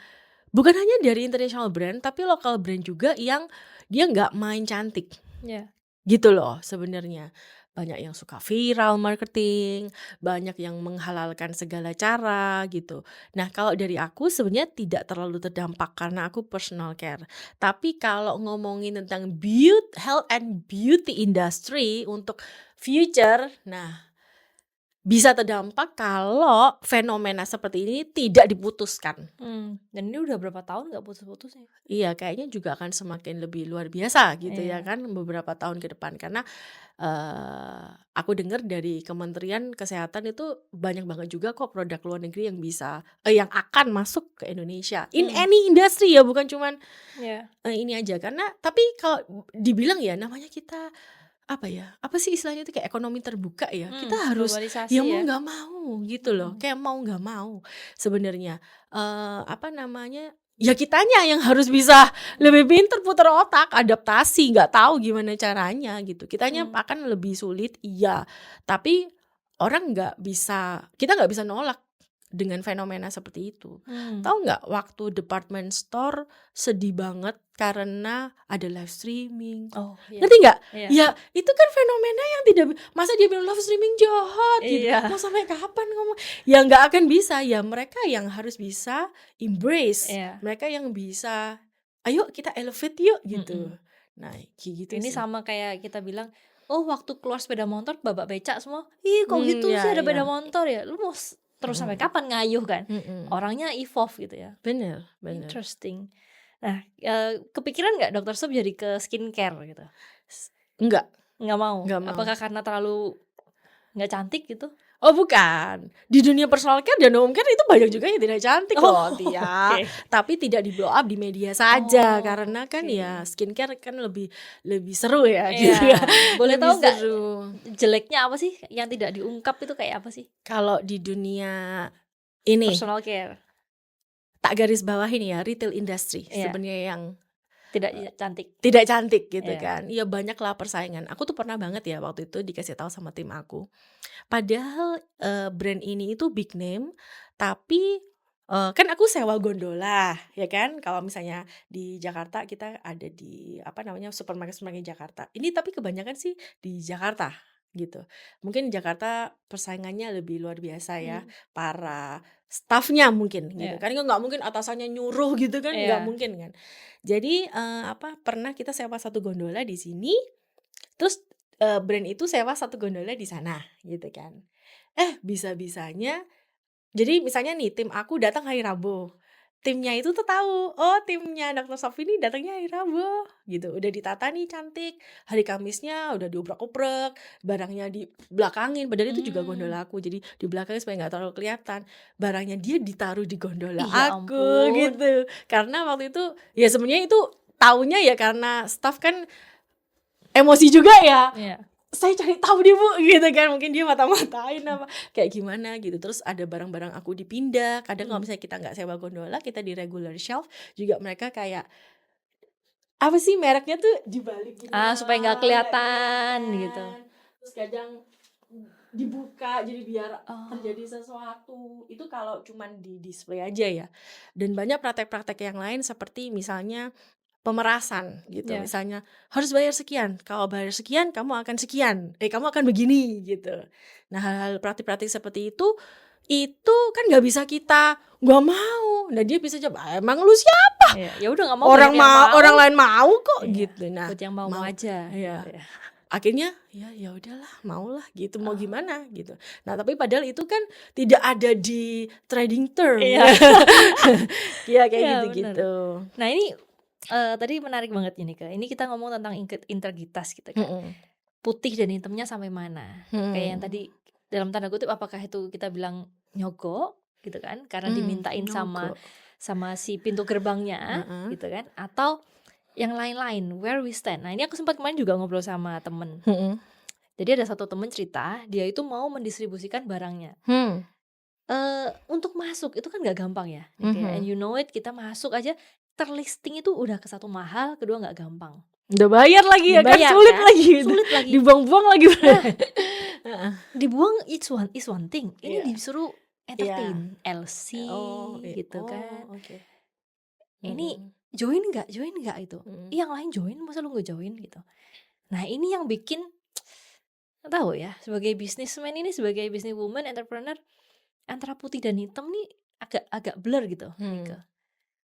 bukan hanya dari international brand tapi lokal brand juga yang dia nggak main cantik. Gitu loh sebenarnya. Banyak yang suka viral marketing, banyak yang menghalalkan segala cara gitu. Nah kalau dari aku sebenarnya tidak terlalu terdampak karena aku personal care. Tapi kalau ngomongin tentang health and beauty industry untuk future, nah bisa terdampak kalau fenomena seperti ini tidak diputuskan. Dan ini udah berapa tahun gak putus-putusnya? Iya, kayaknya juga akan semakin lebih luar biasa gitu ya kan beberapa tahun ke depan. Karena aku dengar dari Kementerian Kesehatan itu banyak banget juga kok produk luar negeri yang akan masuk ke Indonesia. In any industry ya, bukan cuman ini aja. Tapi kalau dibilang ya namanya kita apa ya, apa sih istilahnya itu, kayak ekonomi terbuka ya, kita harus Globalisasi ya mau ya. nggak mau gitu loh, Mm-mm. kayak mau nggak mau sebenarnya, apa namanya, ya kitanya yang harus bisa lebih pintar putar otak, adaptasi, nggak tahu gimana caranya gitu. Kitanya Hmm. akan lebih sulit, iya, tapi kita nggak bisa nolak dengan fenomena seperti itu. Hmm. Tahu nggak, waktu department store sedih banget karena ada live streaming. Oh iya. Ngerti nggak? Iya. Ya itu kan fenomena yang tidak, masa dia bilang live streaming jahat gitu. Iya. Mau sampai kapan ngomong? Ya nggak akan bisa. Ya mereka yang harus bisa embrace. Iya. Mereka yang bisa, ayo kita elevate yuk gitu. Nah kayak gitu Ini sih. sama kayak kita bilang, oh waktu keluar sepeda motor babak becak semua. Ih kok gitu Ya, sih ada sepeda ya. motor ya. Lu mau terus sampai kapan ngayuh kan? Orangnya evolve gitu ya. Bener. Interesting. Nah, kepikiran nggak Dr. Sup jadi ke skincare gitu? Nggak Nggak mau. mau. Apakah karena terlalu nggak cantik gitu? Oh bukan, di dunia personal care dan home care itu banyak juga yang tidak cantik loh Tia. Oke. Tapi tidak di blow up di media saja, Oh, karena kan oke. ya skincare kan lebih seru ya Iya. gitu ya. Boleh Lebih tahu nggak seru. jeleknya apa sih yang tidak diungkap itu kayak apa sih? Kalau di dunia ini Personal care tak garis bawahin ya, retail industry Iya. sebenarnya yang tidak cantik. tidak cantik gitu Iya. kan. Iya banyak lah persaingan. Aku tuh pernah banget ya waktu itu dikasih tahu sama tim aku. Padahal brand ini itu big name, tapi kan aku sewa gondola ya kan. Kalau misalnya di Jakarta kita ada di apa namanya supermarket Jakarta. Ini tapi kebanyakan sih di Jakarta gitu. Mungkin di Jakarta persaingannya lebih luar biasa ya, para staffnya mungkin gitu Iya. kan. Nggak mungkin atasannya nyuruh gitu kan, nggak Iya. mungkin kan. Jadi pernah kita sewa satu gondola di sini, terus brand itu sewa satu gondola di sana gitu kan. Bisa-bisanya, jadi misalnya nih tim aku datang hari Rabu, timnya itu tuh tahu, oh timnya Dr. Sof ini datangnya hari Rabu gitu. Udah ditata nih cantik, hari Kamisnya udah diobrak-obrek, barangnya di belakangin, padahal itu juga gondola aku, jadi di belakangin supaya nggak terlalu kelihatan. Barangnya dia ditaruh di gondola Ih, ya aku ampun. gitu. Karena waktu itu ya sebenarnya itu taunya ya karena staff kan emosi juga ya. Iya. Saya cari tahu deh Bu gitu kan, mungkin dia mata-matain apa kayak gimana gitu. Terus ada barang-barang aku dipindah. Kadang kalau misalnya kita nggak sewa gondola, kita di regular shelf juga mereka kayak apa sih mereknya tuh dibalik gitu. Supaya nggak kelihatan gitu. Terus kadang dibuka jadi biar terjadi sesuatu. Itu kalau cuman di display aja ya. Dan banyak praktek-praktek yang lain seperti misalnya pemerasan gitu. Iya. Misalnya harus bayar sekian, kalau bayar sekian kamu akan sekian, kamu akan begini gitu. Nah hal-hal praktik-praktik seperti itu kan nggak bisa kita nggak mau. Nah dia bisa coba, emang lu siapa? Iya. Ya udah nggak mau. Orang banyak yang orang lain mau kok Iya. gitu. Nah buat yang mau aja. Iya. Gitu ya. Akhirnya ya udahlah, maulah gitu, mau gimana gitu. Nah tapi padahal itu kan tidak ada di trading term. Iya. Iya kayak Iya, gitu-gitu. Nah ini tadi menarik banget ini Kak. Ini kita ngomong tentang integritas gitu kan. Putih dan hitamnya sampai mana? Kayak yang tadi dalam tanda kutip, apakah itu kita bilang nyogok gitu kan? Karena dimintain sama si pintu gerbangnya gitu kan? Atau yang lain-lain, where we stand. Nah ini aku sempat kemarin juga ngobrol sama temen. Jadi ada satu temen cerita, dia itu mau mendistribusikan barangnya. Untuk masuk itu kan nggak gampang ya. And you know it, kita masuk aja terlisting itu udah ke satu mahal, kedua nggak gampang. Udah bayar lagi ya kan, sulit kan? lagi. Sulit lagi. Dibuang-buang lagi. Dibuang is one thing. Ini Iya. disuruh entertain LC gitu kan. Okay. Ini join nggak itu. Yang lain join, masa lu nggak join gitu. Nah ini yang bikin nggak tahu ya, sebagai businessman ini, sebagai businesswoman, entrepreneur, antara putih dan hitam nih agak blur gitu.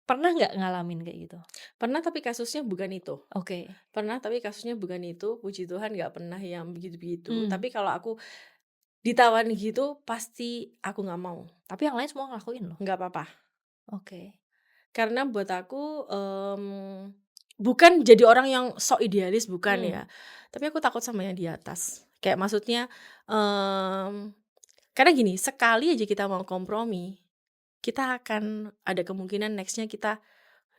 Pernah nggak ngalamin kayak gitu? Pernah, tapi kasusnya bukan itu. Oke. Pernah tapi kasusnya bukan itu. Puji Tuhan nggak pernah yang begitu-begitu. Tapi kalau aku ditawarin gitu pasti aku nggak mau. Tapi yang lain semua ngelakuin loh. Nggak apa-apa. Oke. Karena buat aku bukan jadi orang yang sok idealis, bukan ya. Tapi aku takut sama yang di atas. Kayak maksudnya karena gini, sekali aja kita mau kompromi, kita akan ada kemungkinan nextnya kita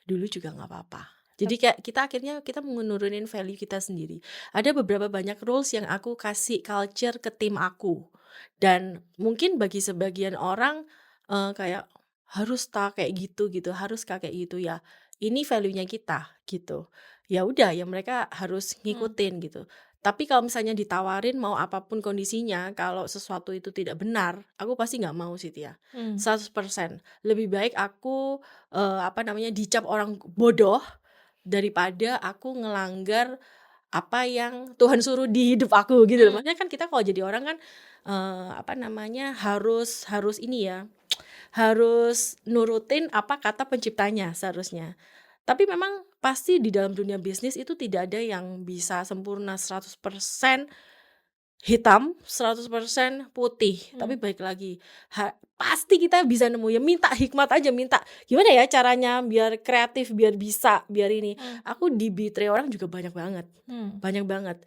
dulu juga nggak apa-apa. Jadi kayak kita akhirnya kita menurunin value kita sendiri. Ada beberapa banyak rules yang aku kasih culture ke tim aku. Dan mungkin bagi sebagian orang kayak harus tak kayak gitu gitu, harus kayak gitu ya. Ini value-nya kita gitu. Ya udah ya mereka harus ngikutin gitu. Tapi kalau misalnya ditawarin mau apapun kondisinya, kalau sesuatu itu tidak benar, aku pasti nggak mau sih Tia. 100%. Lebih baik aku dicap orang bodoh daripada aku ngelanggar apa yang Tuhan suruh di hidup aku gitu loh. Maksudnya kan kita kalau jadi orang kan harus ini ya, harus nurutin apa kata penciptanya seharusnya. Tapi memang pasti di dalam dunia bisnis itu tidak ada yang bisa sempurna 100% hitam, 100% putih. Tapi balik lagi, pasti kita bisa nemu ya, minta hikmat aja, minta gimana ya caranya biar kreatif, biar bisa, biar ini. Aku di-betray orang juga banyak banget. Banyak banget.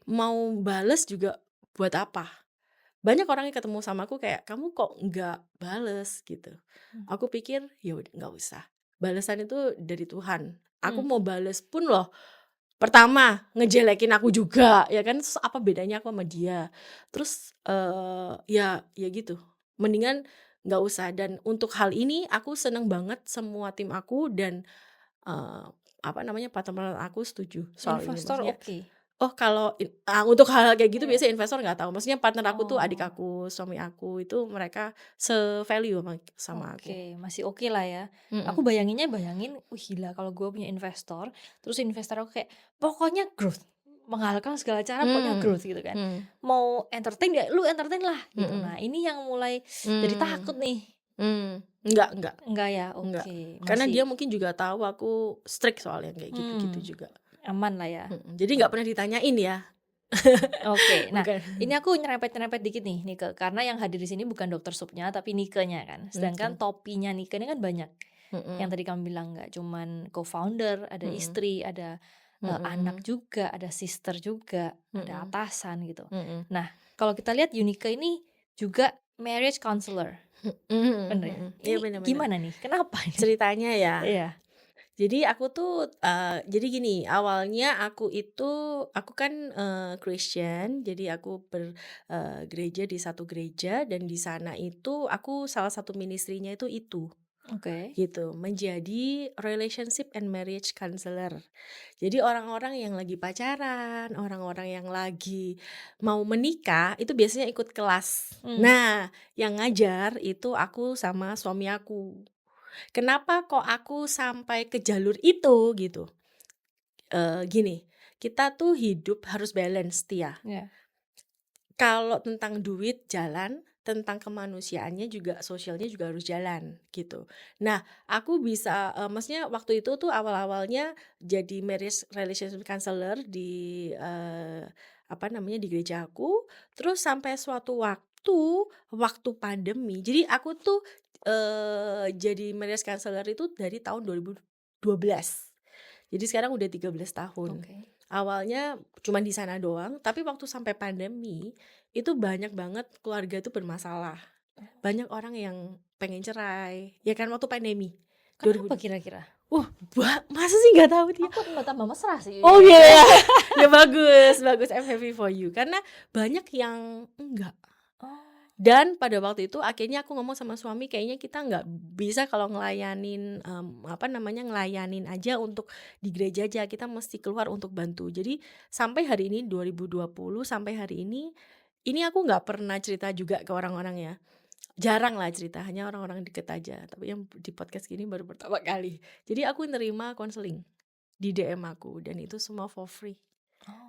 Mau bales juga buat apa? Banyak orang yang ketemu sama aku kayak, "Kamu kok nggak bales?" gitu. Aku pikir, ya udah nggak usah. Balasan itu dari Tuhan. Aku mau bales pun loh, pertama ngejelekin aku juga, ya kan? Terus apa bedanya aku sama dia? Terus ya gitu. Mendingan nggak usah. Dan untuk hal ini aku seneng banget semua tim aku dan partner aku setuju soal ini. Investor Maksudnya, oke. kalau untuk hal kayak gitu Iya. biasanya investor nggak tahu. Maksudnya partner aku tuh adik Oh. aku, suami aku itu mereka se-value sama aku. Oke, masih oke lah ya. Mm-mm. Aku bayangin, wih gila kalau gue punya investor, terus investor aku kayak pokoknya growth, menghalalkan segala cara, pokoknya growth gitu kan. Mau entertain ya, lu entertain lah gitu. Nah ini yang mulai jadi takut nih. Enggak. Enggak ya, Enggak. oke. Karena Masih dia mungkin juga tahu aku strict soalnya kayak gitu-gitu juga. aman lah ya. Jadi nggak pernah ditanyain ya. Oke, nah Bukan. ini aku nyerempet dikit nih Nike, karena yang hadir di sini bukan dokter supnya tapi Nike-nya kan. Sedangkan topinya Nike ini kan banyak. Yang tadi kamu bilang nggak cuman co-founder, ada istri, ada anak juga, ada sister juga, ada atasan gitu. Nah kalau kita lihat Unika ini juga marriage counselor, bener ya? Iya, Ini benar-benar. gimana nih? Kenapa ini? Ceritanya ya. Iya. Jadi aku tuh jadi gini, awalnya aku kan Christian, jadi aku gereja di satu gereja dan di sana itu aku salah satu ministrinya itu. Oke. Gitu, menjadi relationship and marriage counselor. Jadi orang-orang yang lagi pacaran, orang-orang yang lagi mau menikah itu biasanya ikut kelas. Nah, yang ngajar itu aku sama suami aku. Kenapa kok aku sampai ke jalur itu gitu? Gini, kita tuh hidup harus balance, Tia. Yeah. Kalau tentang duit jalan, tentang kemanusiaannya juga, sosialnya juga harus jalan gitu. Nah, aku bisa maksudnya waktu itu tuh awal-awalnya jadi marriage relationship counselor di di gereja aku. Terus sampai suatu waktu pandemi. Jadi aku tuh jadi marriage counselor itu dari tahun 2012. Jadi sekarang udah 13 tahun. Oke. Awalnya cuma di sana doang, tapi waktu sampai pandemi itu banyak banget keluarga itu bermasalah. Banyak orang yang pengen cerai, ya kan waktu pandemi. Kenapa kira-kira? Masa sih nggak tahu dia? Aku tambah mesra sih. Oh iya, ya bagus. I'm happy for you. Karena banyak yang enggak. Dan pada waktu itu akhirnya aku ngomong sama suami, kayaknya kita nggak bisa kalau ngelayanin ngelayanin aja untuk di gereja aja, kita mesti keluar untuk bantu. Jadi sampai hari ini 2020 sampai hari ini aku nggak pernah cerita juga ke orang-orang ya. Jarang lah cerita, hanya orang-orang deket aja. Tapi yang di podcast gini baru pertama kali. Jadi aku nerima konseling di DM aku dan itu semua for free.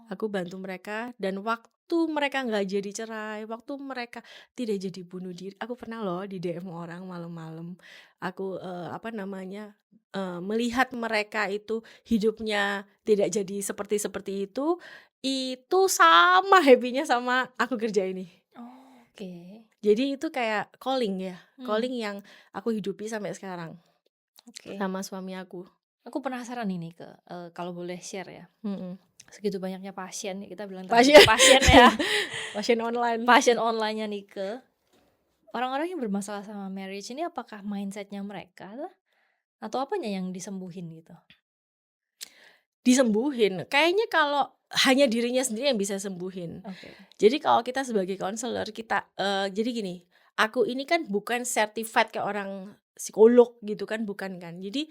Aku bantu mereka dan waktu mereka nggak jadi cerai, waktu mereka tidak jadi bunuh diri, aku pernah loh di DM orang malam-malam. Aku melihat mereka itu hidupnya tidak jadi seperti itu sama happy-nya sama aku kerja ini. Oke. Jadi itu kayak calling ya, calling yang aku hidupi sampai sekarang. Oke. Sama suami aku. Aku penasaran ini kalau boleh share ya. Segitu banyaknya pasien, kita bilang Pasien ya. Pasien online. Pasien online-nya Nike. Orang-orang yang bermasalah sama marriage ini apakah mindsetnya mereka lah? Atau apanya yang disembuhin gitu? disembuhin. Kayaknya kalau hanya dirinya sendiri yang bisa sembuhin. Oke. Jadi kalau kita sebagai konselor kita jadi gini, aku ini kan bukan certified kayak orang psikolog gitu kan, bukan kan. Jadi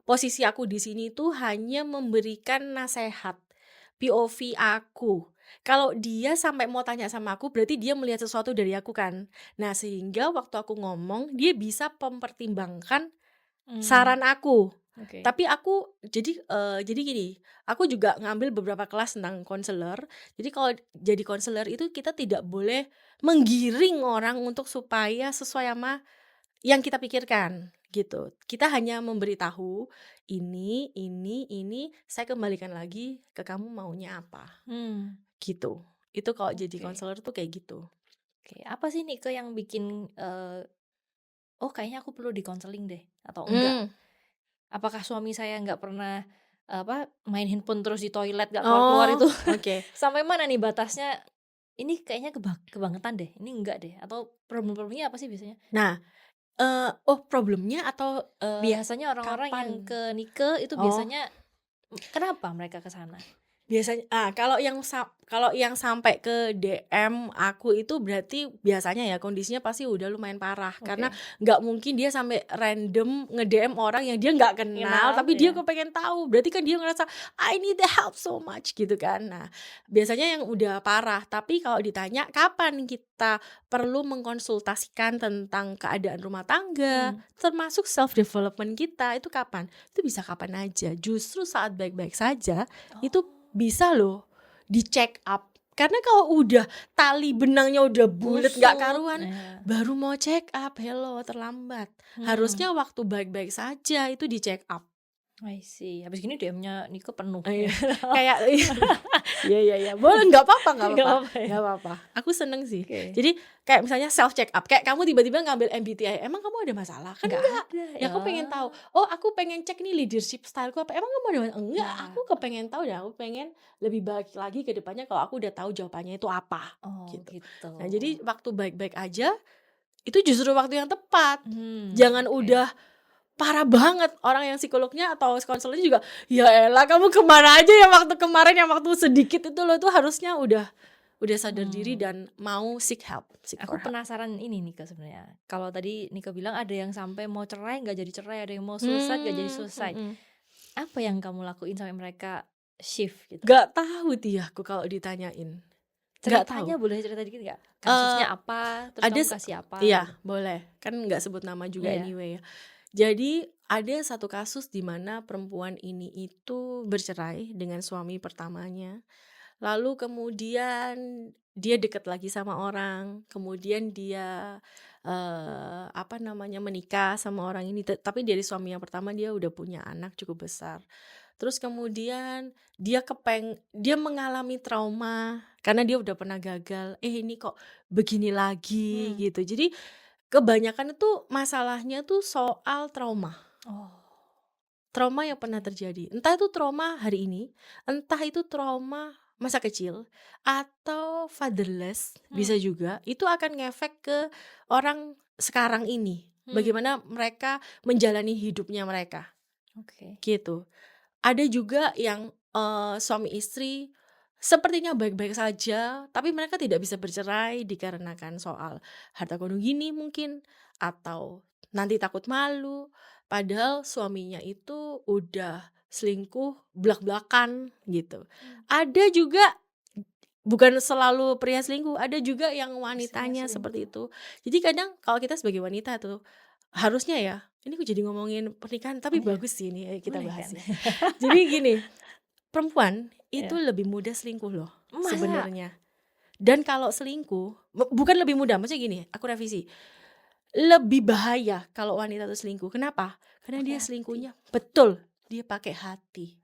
posisi aku di sini tuh hanya memberikan nasehat, POV aku. Kalau dia sampai mau tanya sama aku, berarti dia melihat sesuatu dari aku kan. Nah, sehingga waktu aku ngomong, dia bisa mempertimbangkan saran aku. Oke. Tapi aku jadi gini, aku juga ngambil beberapa kelas tentang konselor. Jadi kalau jadi konselor itu kita tidak boleh menggiring orang untuk supaya sesuai sama yang kita pikirkan gitu. Kita hanya memberitahu ini, saya kembalikan lagi ke kamu maunya apa gitu. Itu kalau jadi Oke. konselor tuh kayak gitu. Oke, apa sih Nike yang bikin oh kayaknya aku perlu dikonseling deh atau enggak? Apakah suami saya nggak pernah main handphone terus di toilet nggak keluar-keluar Oh, itu? oke. Sampai mana nih batasnya? Ini kayaknya kebangetan deh, ini enggak deh, atau problem-problemnya apa sih biasanya? Nah, problemnya atau Biasanya orang-orang yang kapan? ke Nike itu Oh. biasanya kenapa mereka ke sana? Biasanya kalau yang sampai ke DM aku itu berarti biasanya ya kondisinya pasti udah lumayan parah. Karena nggak mungkin dia sampai random nge-DM orang yang dia nggak kenal, tapi dia kepengen tahu. Berarti kan dia ngerasa I need the help so much gitu kan. Nah, biasanya yang udah parah. Tapi kalau ditanya kapan kita perlu mengkonsultasikan tentang keadaan rumah tangga, termasuk self development kita, itu kapan? Itu bisa kapan aja. Justru saat baik-baik saja itu bisa loh di-check up. Karena kalau udah tali benangnya udah bulet gak karuan, baru mau check up, hello, terlambat. Harusnya waktu baik-baik saja itu di-check up. I see. Habis gini DM-nya Nike penuh. Kayak iya. Boleh, nggak apa-apa. ya? Aku seneng sih. Oke. Jadi kayak misalnya self check up, kayak kamu tiba-tiba ngambil MBTI, emang kamu ada masalah? Kan Nggak enggak. ada, Ya aku pengen tahu. Oh, aku pengen cek nih leadership styleku apa? Emang kamu ada masalah? Enggak, aku kepengen tahu dan aku pengen lebih baik lagi ke depannya kalau aku udah tahu jawabannya itu apa. Oh, Gitu. gitu. Nah, jadi waktu baik-baik aja itu justru waktu yang tepat. Hmm, Jangan oke. udah parah banget. Orang yang psikolognya atau konselornya juga, ya elah kamu kemana aja ya waktu kemarin yang waktu sedikit itu lo tuh harusnya udah sadar diri dan mau seek help. Aku penasaran ini Nika sebenarnya. Kalau tadi Nika bilang ada yang sampai mau cerai nggak jadi cerai, ada yang mau suicide nggak jadi suicide. Apa yang kamu lakuin sampai mereka shift gitu? Gak tahu aku kalau ditanyain. Gak tahu. Ceritanya boleh cerita dikit nggak? Kasusnya apa? Terus kamu kasih apa? Iya, boleh. Kan nggak sebut nama juga anyway ya. Jadi ada satu kasus di mana perempuan ini itu bercerai dengan suami pertamanya. Lalu kemudian dia deket lagi sama orang. Kemudian dia menikah sama orang ini. Tapi dari suami yang pertama dia udah punya anak cukup besar. Terus kemudian dia mengalami trauma karena dia udah pernah gagal. Ini kok begini lagi gitu. Jadi kebanyakan itu masalahnya tuh soal trauma. Trauma yang pernah terjadi. Entah itu trauma hari ini, entah itu trauma masa kecil, atau fatherless bisa juga. Itu akan ngefek ke orang sekarang ini. Bagaimana mereka menjalani hidupnya mereka. Gitu. Ada juga yang suami istri sepertinya baik-baik saja, tapi mereka tidak bisa bercerai dikarenakan soal harta karun gini mungkin, atau nanti takut malu, padahal suaminya itu udah selingkuh blak-blakan gitu. Ada juga bukan selalu pria selingkuh, ada juga yang wanitanya seperti itu. Jadi kadang kalau kita sebagai wanita tuh harusnya ya, ini aku jadi ngomongin pernikahan tapi bagus sih ini kita bahas. Jadi gini, perempuan itu lebih mudah selingkuh loh sebenarnya. Dan kalau selingkuh, bukan lebih mudah, maksudnya gini, aku revisi. Lebih bahaya kalau wanita itu selingkuh. Kenapa? Karena dia selingkuhnya betul, dia pakai hati.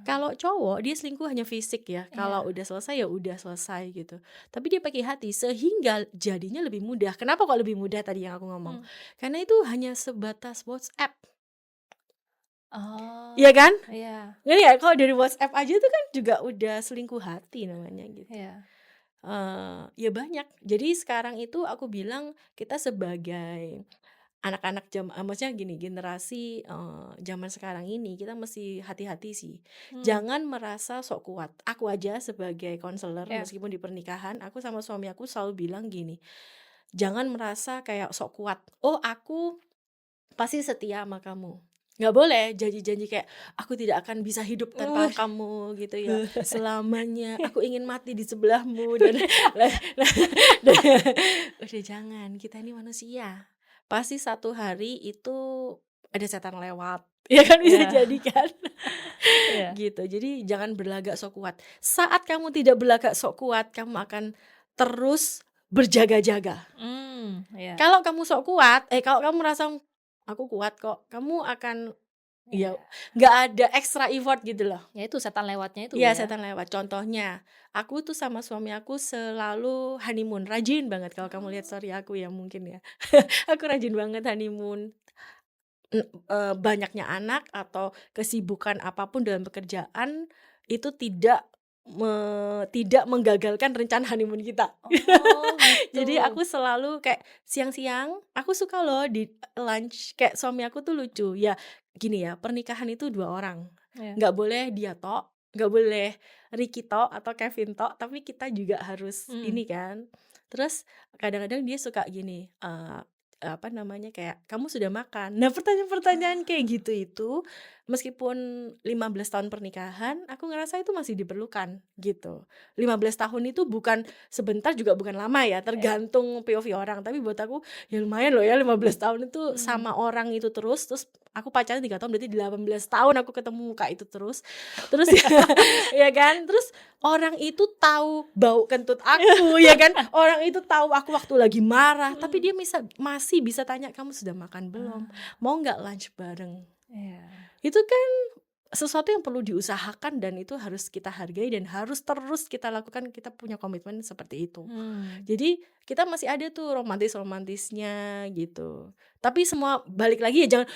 Kalau cowok dia selingkuh hanya fisik ya. Kalau udah selesai ya udah selesai gitu. Tapi dia pakai hati sehingga jadinya lebih mudah. Kenapa kok lebih mudah tadi yang aku ngomong? Karena itu hanya sebatas WhatsApp. Iya kan? Iya. Nggak ya, kalau dari WhatsApp aja tuh kan juga udah selingkuh hati namanya gitu. Ya banyak. Jadi sekarang itu aku bilang kita sebagai maksudnya gini, generasi zaman sekarang ini kita mesti hati-hati sih. Hmm. Jangan merasa sok kuat. Aku aja sebagai konselor, Ya. meskipun di pernikahan, aku sama suami aku selalu bilang gini, jangan merasa kayak sok kuat. Oh, aku pasti setia sama kamu. Nggak boleh janji-janji kayak aku tidak akan bisa hidup tanpa kamu gitu ya selamanya. Aku ingin mati di sebelahmu dan udah jangan. Kita ini manusia. Pasti satu hari itu ada setan lewat. Ya kan bisa Ya. jadi kan. Ya. Gitu. Jadi jangan berlagak sok kuat. Saat kamu tidak berlagak sok kuat, kamu akan terus berjaga-jaga. Ya. Kalau kamu sok kuat, kalau kamu merasa aku kuat kok, kamu akan ya nggak ada extra effort gitu loh. Ya itu setan lewatnya itu Iya, ya. setan lewat. Contohnya, aku tuh sama suami aku selalu honeymoon, rajin banget kalau kamu lihat story aku ya mungkin ya. Aku rajin banget honeymoon. Banyaknya anak atau kesibukan apapun dalam pekerjaan itu tidak menggagalkan rencana honeymoon kita. Oh, gitu. Jadi aku selalu kayak siang-siang, aku suka loh di lunch, kayak suami aku tuh lucu. Ya gini ya, pernikahan itu 2 orang. Ya. Nggak boleh dia tok, nggak boleh Ricky tok atau Kevin tok, tapi kita juga harus ini kan. Terus kadang-kadang dia suka gini, kayak kamu sudah makan. Nah, pertanyaan-pertanyaan kayak gitu itu meskipun 15 tahun pernikahan, aku ngerasa itu masih diperlukan gitu. 15 tahun itu bukan sebentar juga bukan lama ya, tergantung POV orang. Tapi buat aku ya lumayan loh ya 15 tahun itu sama orang itu terus aku pacaran 3 tahun berarti 18 tahun aku ketemu muka itu terus ya kan. Terus orang itu tahu bau kentut aku ya kan. Orang itu tahu aku waktu lagi marah, tapi dia masih bisa tanya kamu sudah makan belum? Mau nggak lunch bareng? Itu kan sesuatu yang perlu diusahakan dan itu harus kita hargai dan harus terus kita lakukan. Kita punya komitmen seperti itu. Jadi kita masih ada tuh romantisnya gitu. Tapi semua balik lagi ya jangan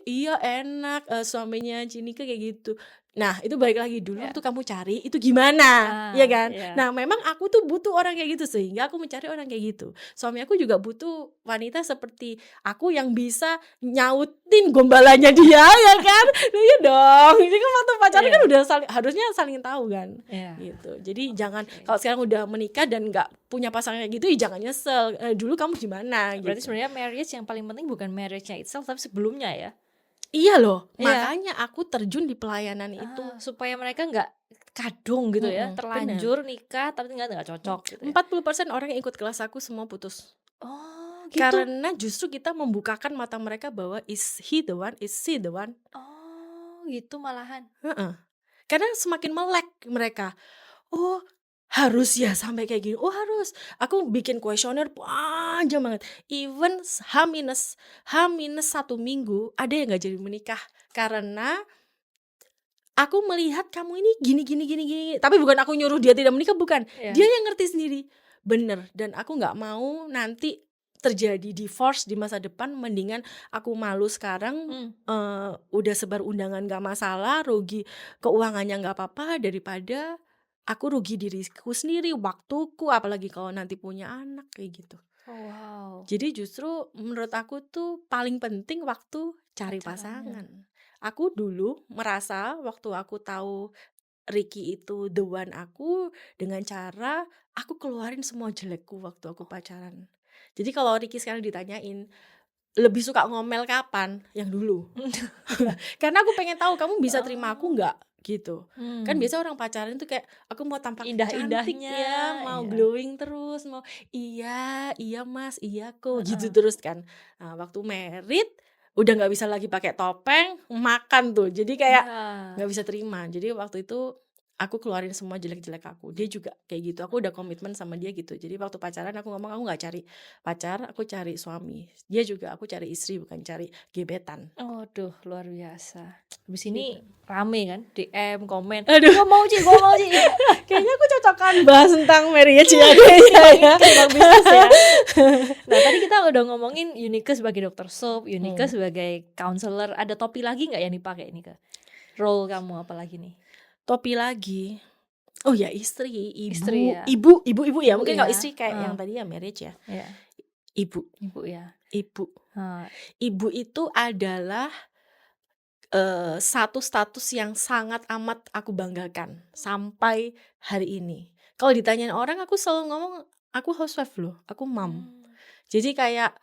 iya enak suaminya Cinika kayak gitu. Nah itu balik lagi dulu tuh kamu cari itu gimana ya kan. Nah memang aku tuh butuh orang kayak gitu sehingga aku mencari orang kayak gitu. Suami aku juga butuh wanita seperti aku yang bisa nyautin gombalannya dia ya kan. Iya dong. Ini kan waktu pacaran kan udah harusnya saling tahu kan. Gitu. Jadi jangan kalau sekarang udah menikah dan nggak punya pasangan kayak gitu, ya jangan nyesel. Dulu kamu gimana? Berarti gitu. sebenarnya marriage yang paling penting bukan marriage-nya itself tapi sebelumnya ya. Iya loh, makanya aku terjun di pelayanan itu supaya mereka nggak kadung gitu ya, terlanjur nikah tapi nggak cocok. Gitu ya. 40% orang yang ikut kelas aku semua putus. Oh, gitu. Karena justru kita membukakan mata mereka bahwa is he the one, is she the one. Oh, gitu malahan. Karena semakin melek mereka. Oh, harus ya sampai kayak gini. Oh, harus. Aku bikin kuesioner panjang banget. Even H-1 minggu ada yang gak jadi menikah. Karena aku melihat kamu ini gini. Tapi bukan aku nyuruh dia tidak menikah, bukan. Dia yang ngerti sendiri. Bener. Dan aku gak mau nanti terjadi divorce di masa depan. Mendingan aku malu sekarang udah sebar undangan gak masalah, rugi keuangannya gak apa-apa, daripada aku rugi diriku sendiri, waktuku, apalagi kalau nanti punya anak kayak gitu. Wow. Jadi justru menurut aku tuh paling penting waktu cari pasangan. Aku dulu merasa waktu aku tahu Ricky itu the one aku, dengan cara aku keluarin semua jelekku waktu aku pacaran. Jadi kalau Ricky sekarang ditanyain lebih suka ngomel kapan? Yang dulu. Karena aku pengen tahu kamu bisa terima aku nggak gitu. Kan biasa orang pacaran tuh kayak aku mau tampak cantik ya, mau glowing terus, mau iya mas, iya kok gitu terus kan. Nah, waktu married udah nggak bisa lagi pakai topeng, makan tuh. Jadi kayak nggak bisa terima. Jadi waktu itu aku keluarin semua jelek-jelek aku. Dia juga kayak gitu. Aku udah komitmen sama dia gitu. Jadi waktu pacaran aku ngomong aku nggak cari pacar, aku cari suami. Dia juga aku cari istri, bukan cari gebetan. Aduh, luar biasa. Habis ini rame kan, DM, komen. Aduh, gua mau Ci. Kayaknya aku cocokan bahas tentang marriage ya kayaknya. Nah, tadi kita udah ngomongin Unika sebagai dokter Soap, Unika sebagai counselor. Ada topi lagi nggak yang dipakai nih Kak? Role kamu apa lagi nih? Topi lagi. Oh ya, istri, ibu Istri ya. Ibu ya. Mungkin Ibu kalau ya. istri kayak yang tadi ya marriage ya. Ibu, Ibu ya. ibu. Nah, Ibu itu adalah satu status yang sangat amat aku banggakan sampai hari ini. Kalau ditanyain orang aku selalu ngomong, "Aku housewife loh, aku mom." Jadi kayak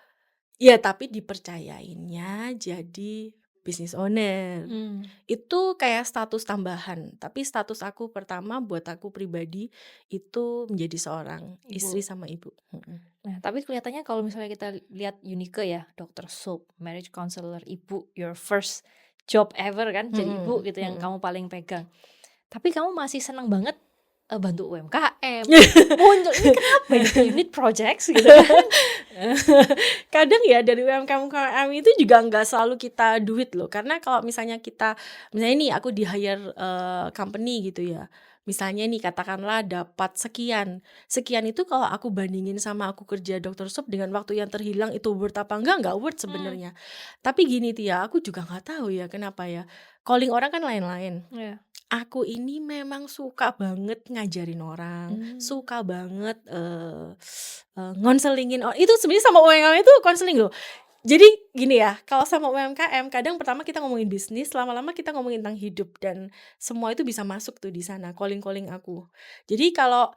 ya tapi dipercayainnya jadi business owner. Itu kayak status tambahan, tapi status aku pertama buat aku pribadi itu menjadi seorang istri Ibu. sama ibu. Nah, tapi kelihatannya kalau misalnya kita lihat Unique ya, Dr. Soap, marriage counselor, ibu, your first job ever kan, jadi ibu Mhm, gitu yang mhm. kamu paling pegang. Tapi kamu masih senang banget bantu UMKM, muncul ini kenapa gitu? You need projects gitu kan? Kadang ya dari UMKM itu juga nggak selalu kita duit loh, karena kalau misalnya misalnya nih aku di-hire company gitu ya, misalnya nih katakanlah dapat sekian itu kalau aku bandingin sama aku kerja dokter Sop dengan waktu yang terhilang itu worth apa nggak worth sebenarnya. Tapi gini Tia, aku juga nggak tahu ya kenapa ya, calling orang kan lain-lain. Iya. Aku ini memang suka banget ngajarin orang, Hmm. suka banget ngonselingin itu sebenarnya sama UMKM itu konseling loh. Jadi gini ya, kalau sama UMKM kadang pertama kita ngomongin bisnis, lama-lama kita ngomongin tentang hidup dan semua itu bisa masuk tuh di sana, calling aku. Jadi kalau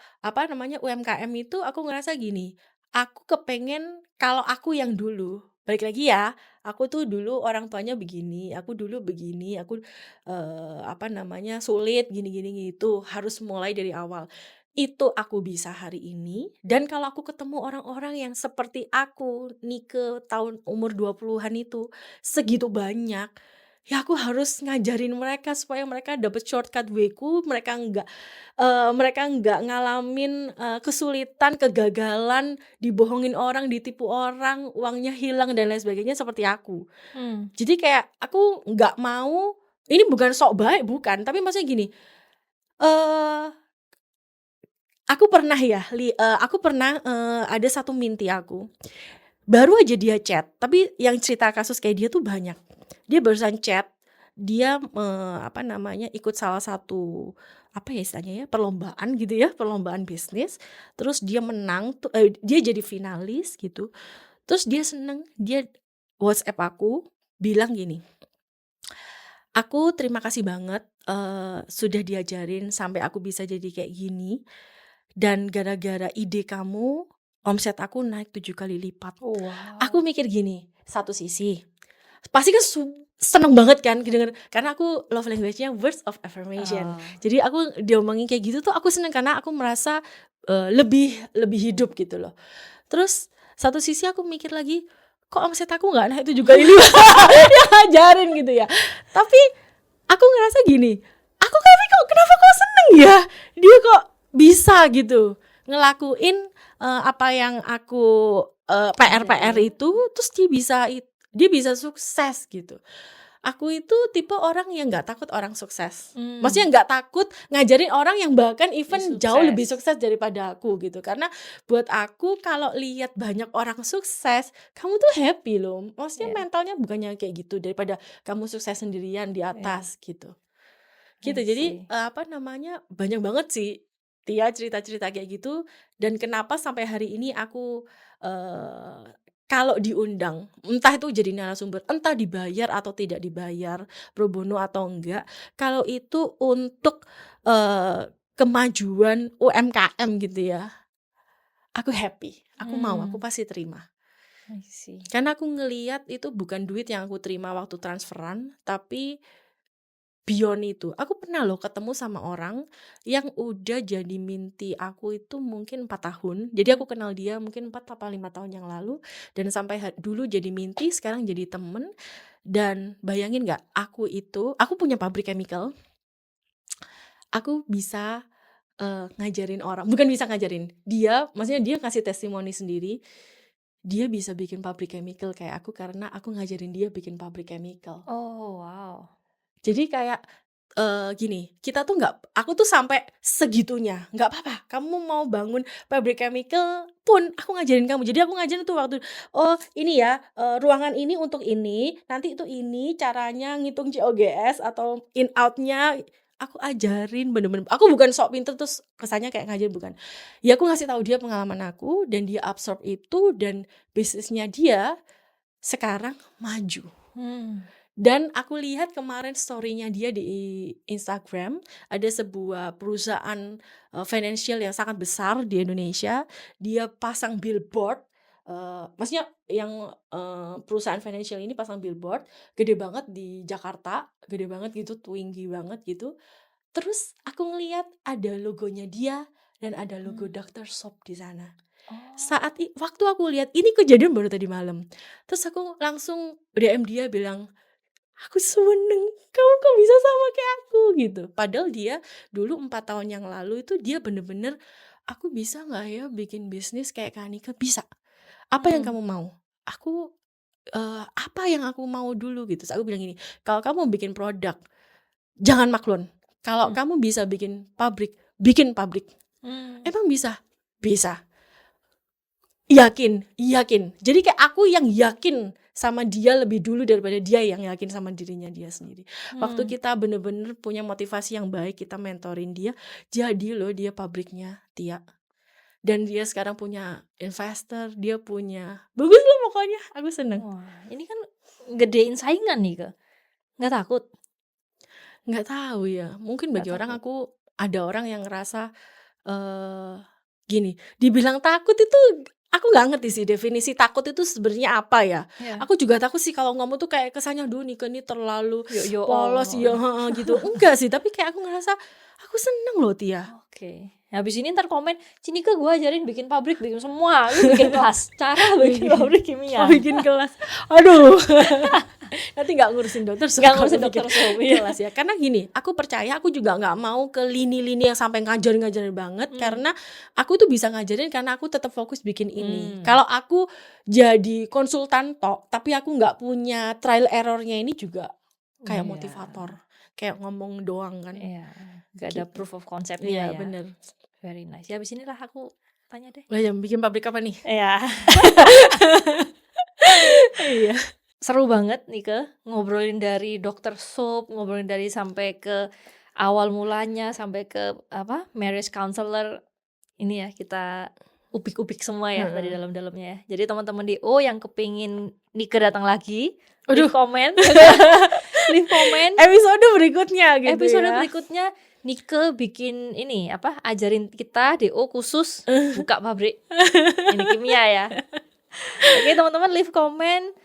UMKM itu aku ngerasa gini, aku kepengen kalau aku yang dulu, balik lagi ya, aku tuh dulu orang tuanya begini, aku dulu begini, aku sulit gini gitu, harus mulai dari awal. Itu aku bisa hari ini dan kalau aku ketemu orang-orang yang seperti aku Nike tahun umur 20-an itu segitu banyak, ya aku harus ngajarin mereka supaya mereka dapat shortcut way-ku, mereka nggak ngalamin kesulitan, kegagalan, dibohongin orang, ditipu orang, uangnya hilang dan lain sebagainya seperti aku. Jadi kayak aku nggak mau, ini bukan sok baik bukan, tapi maksudnya gini, eee aku pernah ada satu minti aku, baru aja dia chat, tapi yang cerita kasus kayak dia tuh banyak. Dia barusan chat, dia ikut salah satu apa ya istilahnya ya, perlombaan gitu ya, perlombaan bisnis. Terus dia menang dia jadi finalis gitu. Terus dia seneng, dia WhatsApp aku bilang gini, "Aku terima kasih banget sudah diajarin sampai aku bisa jadi kayak gini. Dan gara-gara ide kamu, omset aku naik 7 kali lipat." Wow. Aku mikir gini, satu sisi, pasti kan seneng banget kan denger, karena aku love language-nya words of affirmation. Jadi aku diomongin kayak gitu tuh aku seneng karena aku merasa lebih hidup gitu loh. Terus satu sisi aku mikir lagi, kok omset aku nggak naik 7 kali lipat? Yang ngajarin gitu ya. Tapi aku ngerasa gini, kenapa kok seneng ya? Dia kok bisa gitu ngelakuin apa yang aku PR itu, terus dia bisa sukses gitu. Aku itu tipe orang yang nggak takut orang sukses. Maksudnya nggak takut ngajarin orang yang bahkan even jauh lebih sukses daripada aku gitu. Karena buat aku kalau lihat banyak orang sukses, kamu tuh happy loh. Maksudnya mentalnya bukannya kayak gitu daripada kamu sukses sendirian di atas gitu. Gitu. Jadi banyak banget sih Tia cerita-cerita kayak gitu, dan kenapa sampai hari ini aku kalau diundang, entah itu jadi narasumber, entah dibayar atau tidak dibayar, pro bono atau enggak, kalau itu untuk kemajuan UMKM gitu ya, aku happy, aku mau, aku pasti terima. I see. Karena aku ngelihat itu bukan duit yang aku terima waktu transferan, tapi beyond itu. Aku pernah loh ketemu sama orang yang udah jadi minti aku itu mungkin 4 tahun. Jadi aku kenal dia mungkin 4 apa 5 tahun yang lalu, dan sampai dulu jadi minti, sekarang jadi temen. Dan bayangin nggak, aku punya pabrik chemical. Aku bisa ngajarin orang, bukan bisa ngajarin, maksudnya dia kasih testimoni sendiri. Dia bisa bikin pabrik chemical kayak aku karena aku ngajarin dia bikin pabrik chemical. Oh, wow. Jadi kayak gini, aku tuh sampai segitunya, nggak apa-apa kamu mau bangun pabrik chemical pun aku ngajarin kamu. Jadi aku ngajarin tuh waktu, "Oh ini ya, ruangan ini untuk ini, nanti itu ini caranya ngitung COGS atau in out-nya." aku ajarin bener-bener. Aku bukan sok pinter terus kesannya kayak ngajarin, bukan. Ya aku ngasih tahu dia pengalaman aku dan dia absorb itu dan bisnisnya dia sekarang maju. Dan aku lihat kemarin story-nya dia di Instagram, ada sebuah perusahaan financial yang sangat besar di Indonesia, dia pasang billboard, maksudnya yang perusahaan financial ini pasang billboard gede banget di Jakarta, gede banget gitu, tinggi banget gitu. Terus aku ngeliat ada logonya dia dan ada logo Dr. Shop di sana. Waktu aku lihat ini kejadian baru tadi malam, terus aku langsung DM dia bilang, aku seneng kamu kok bisa sama kayak aku gitu. Padahal dia dulu 4 tahun yang lalu itu dia bener-bener, aku bisa gak ya bikin bisnis kayak Kak Nika? Bisa. Apa yang kamu mau? Aku apa yang aku mau dulu gitu. Terus aku bilang gini, kalau kamu bikin produk jangan maklun. Kalau kamu bisa bikin pabrik, bikin pabrik. Emang bisa? Bisa. Yakin. Jadi kayak aku yang yakin sama dia lebih dulu daripada dia yang yakin sama dirinya dia sendiri. Waktu kita bener-bener punya motivasi yang baik, kita mentorin dia, jadi loh dia pabriknya Tia. Dan dia sekarang punya investor, dia punya bagus loh pokoknya, aku seneng. Wah, ini kan gedein saingan nih Kak. Nggak takut? Nggak tahu ya, mungkin bagi Nggak orang takut. ada orang yang ngerasa gini, dibilang takut itu aku nggak ngerti sih definisi takut itu sebenarnya apa ya. Aku juga takut sih kalau ngomong tuh kayak kesannya duh Nika nih terlalu Yo polos ya gitu. Enggak sih, tapi kayak aku ngerasa aku seneng loh Tia. Oke. Habis ini ntar komen, Cinika gue ajarin bikin pabrik, bikin semua, lu bikin kelas, cara bikin pabrik kimia. Bikin kelas. Aduh. Nanti nggak ngurusin dokter, Nggak ngurusin dokter Sob, iya. kelas ya. Karena gini, aku percaya aku juga nggak mau ke lini-lini yang sampai ngajarin banget. Karena aku tuh bisa ngajarin karena aku tetap fokus bikin ini. Kalau aku jadi konsultan tok, tapi aku nggak punya trial errornya ini juga kayak motivator, kayak ngomong doang kan. Iya, nggak ada proof of Iya concept-nya ya. bener. Very nice. Ya abis inilah aku tanya deh. Lah yang bikin pabrik apa nih? Iya. Iya. Seru banget nih ke ngobrolin dari Dr. Soap, ngobrolin dari sampai ke awal mulanya sampai ke apa marriage counselor. Ini ya kita upik-upik semua ya tadi dalam-dalamnya ya. Jadi teman-teman DO yang kepingin Nika datang lagi, leave komen, leave komen. Episode berikutnya gitu. Episode ya. berikutnya Nika bikin ini apa ajarin kita DO khusus buka pabrik ini kimia ya. Oke teman-teman leave comment,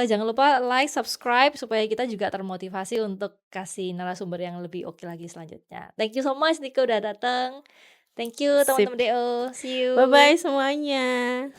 jangan lupa like, subscribe supaya kita juga termotivasi untuk kasih narasumber yang lebih oke lagi selanjutnya. Thank you so much Nika udah datang. Thank you teman-teman DO. See you. Bye bye semuanya.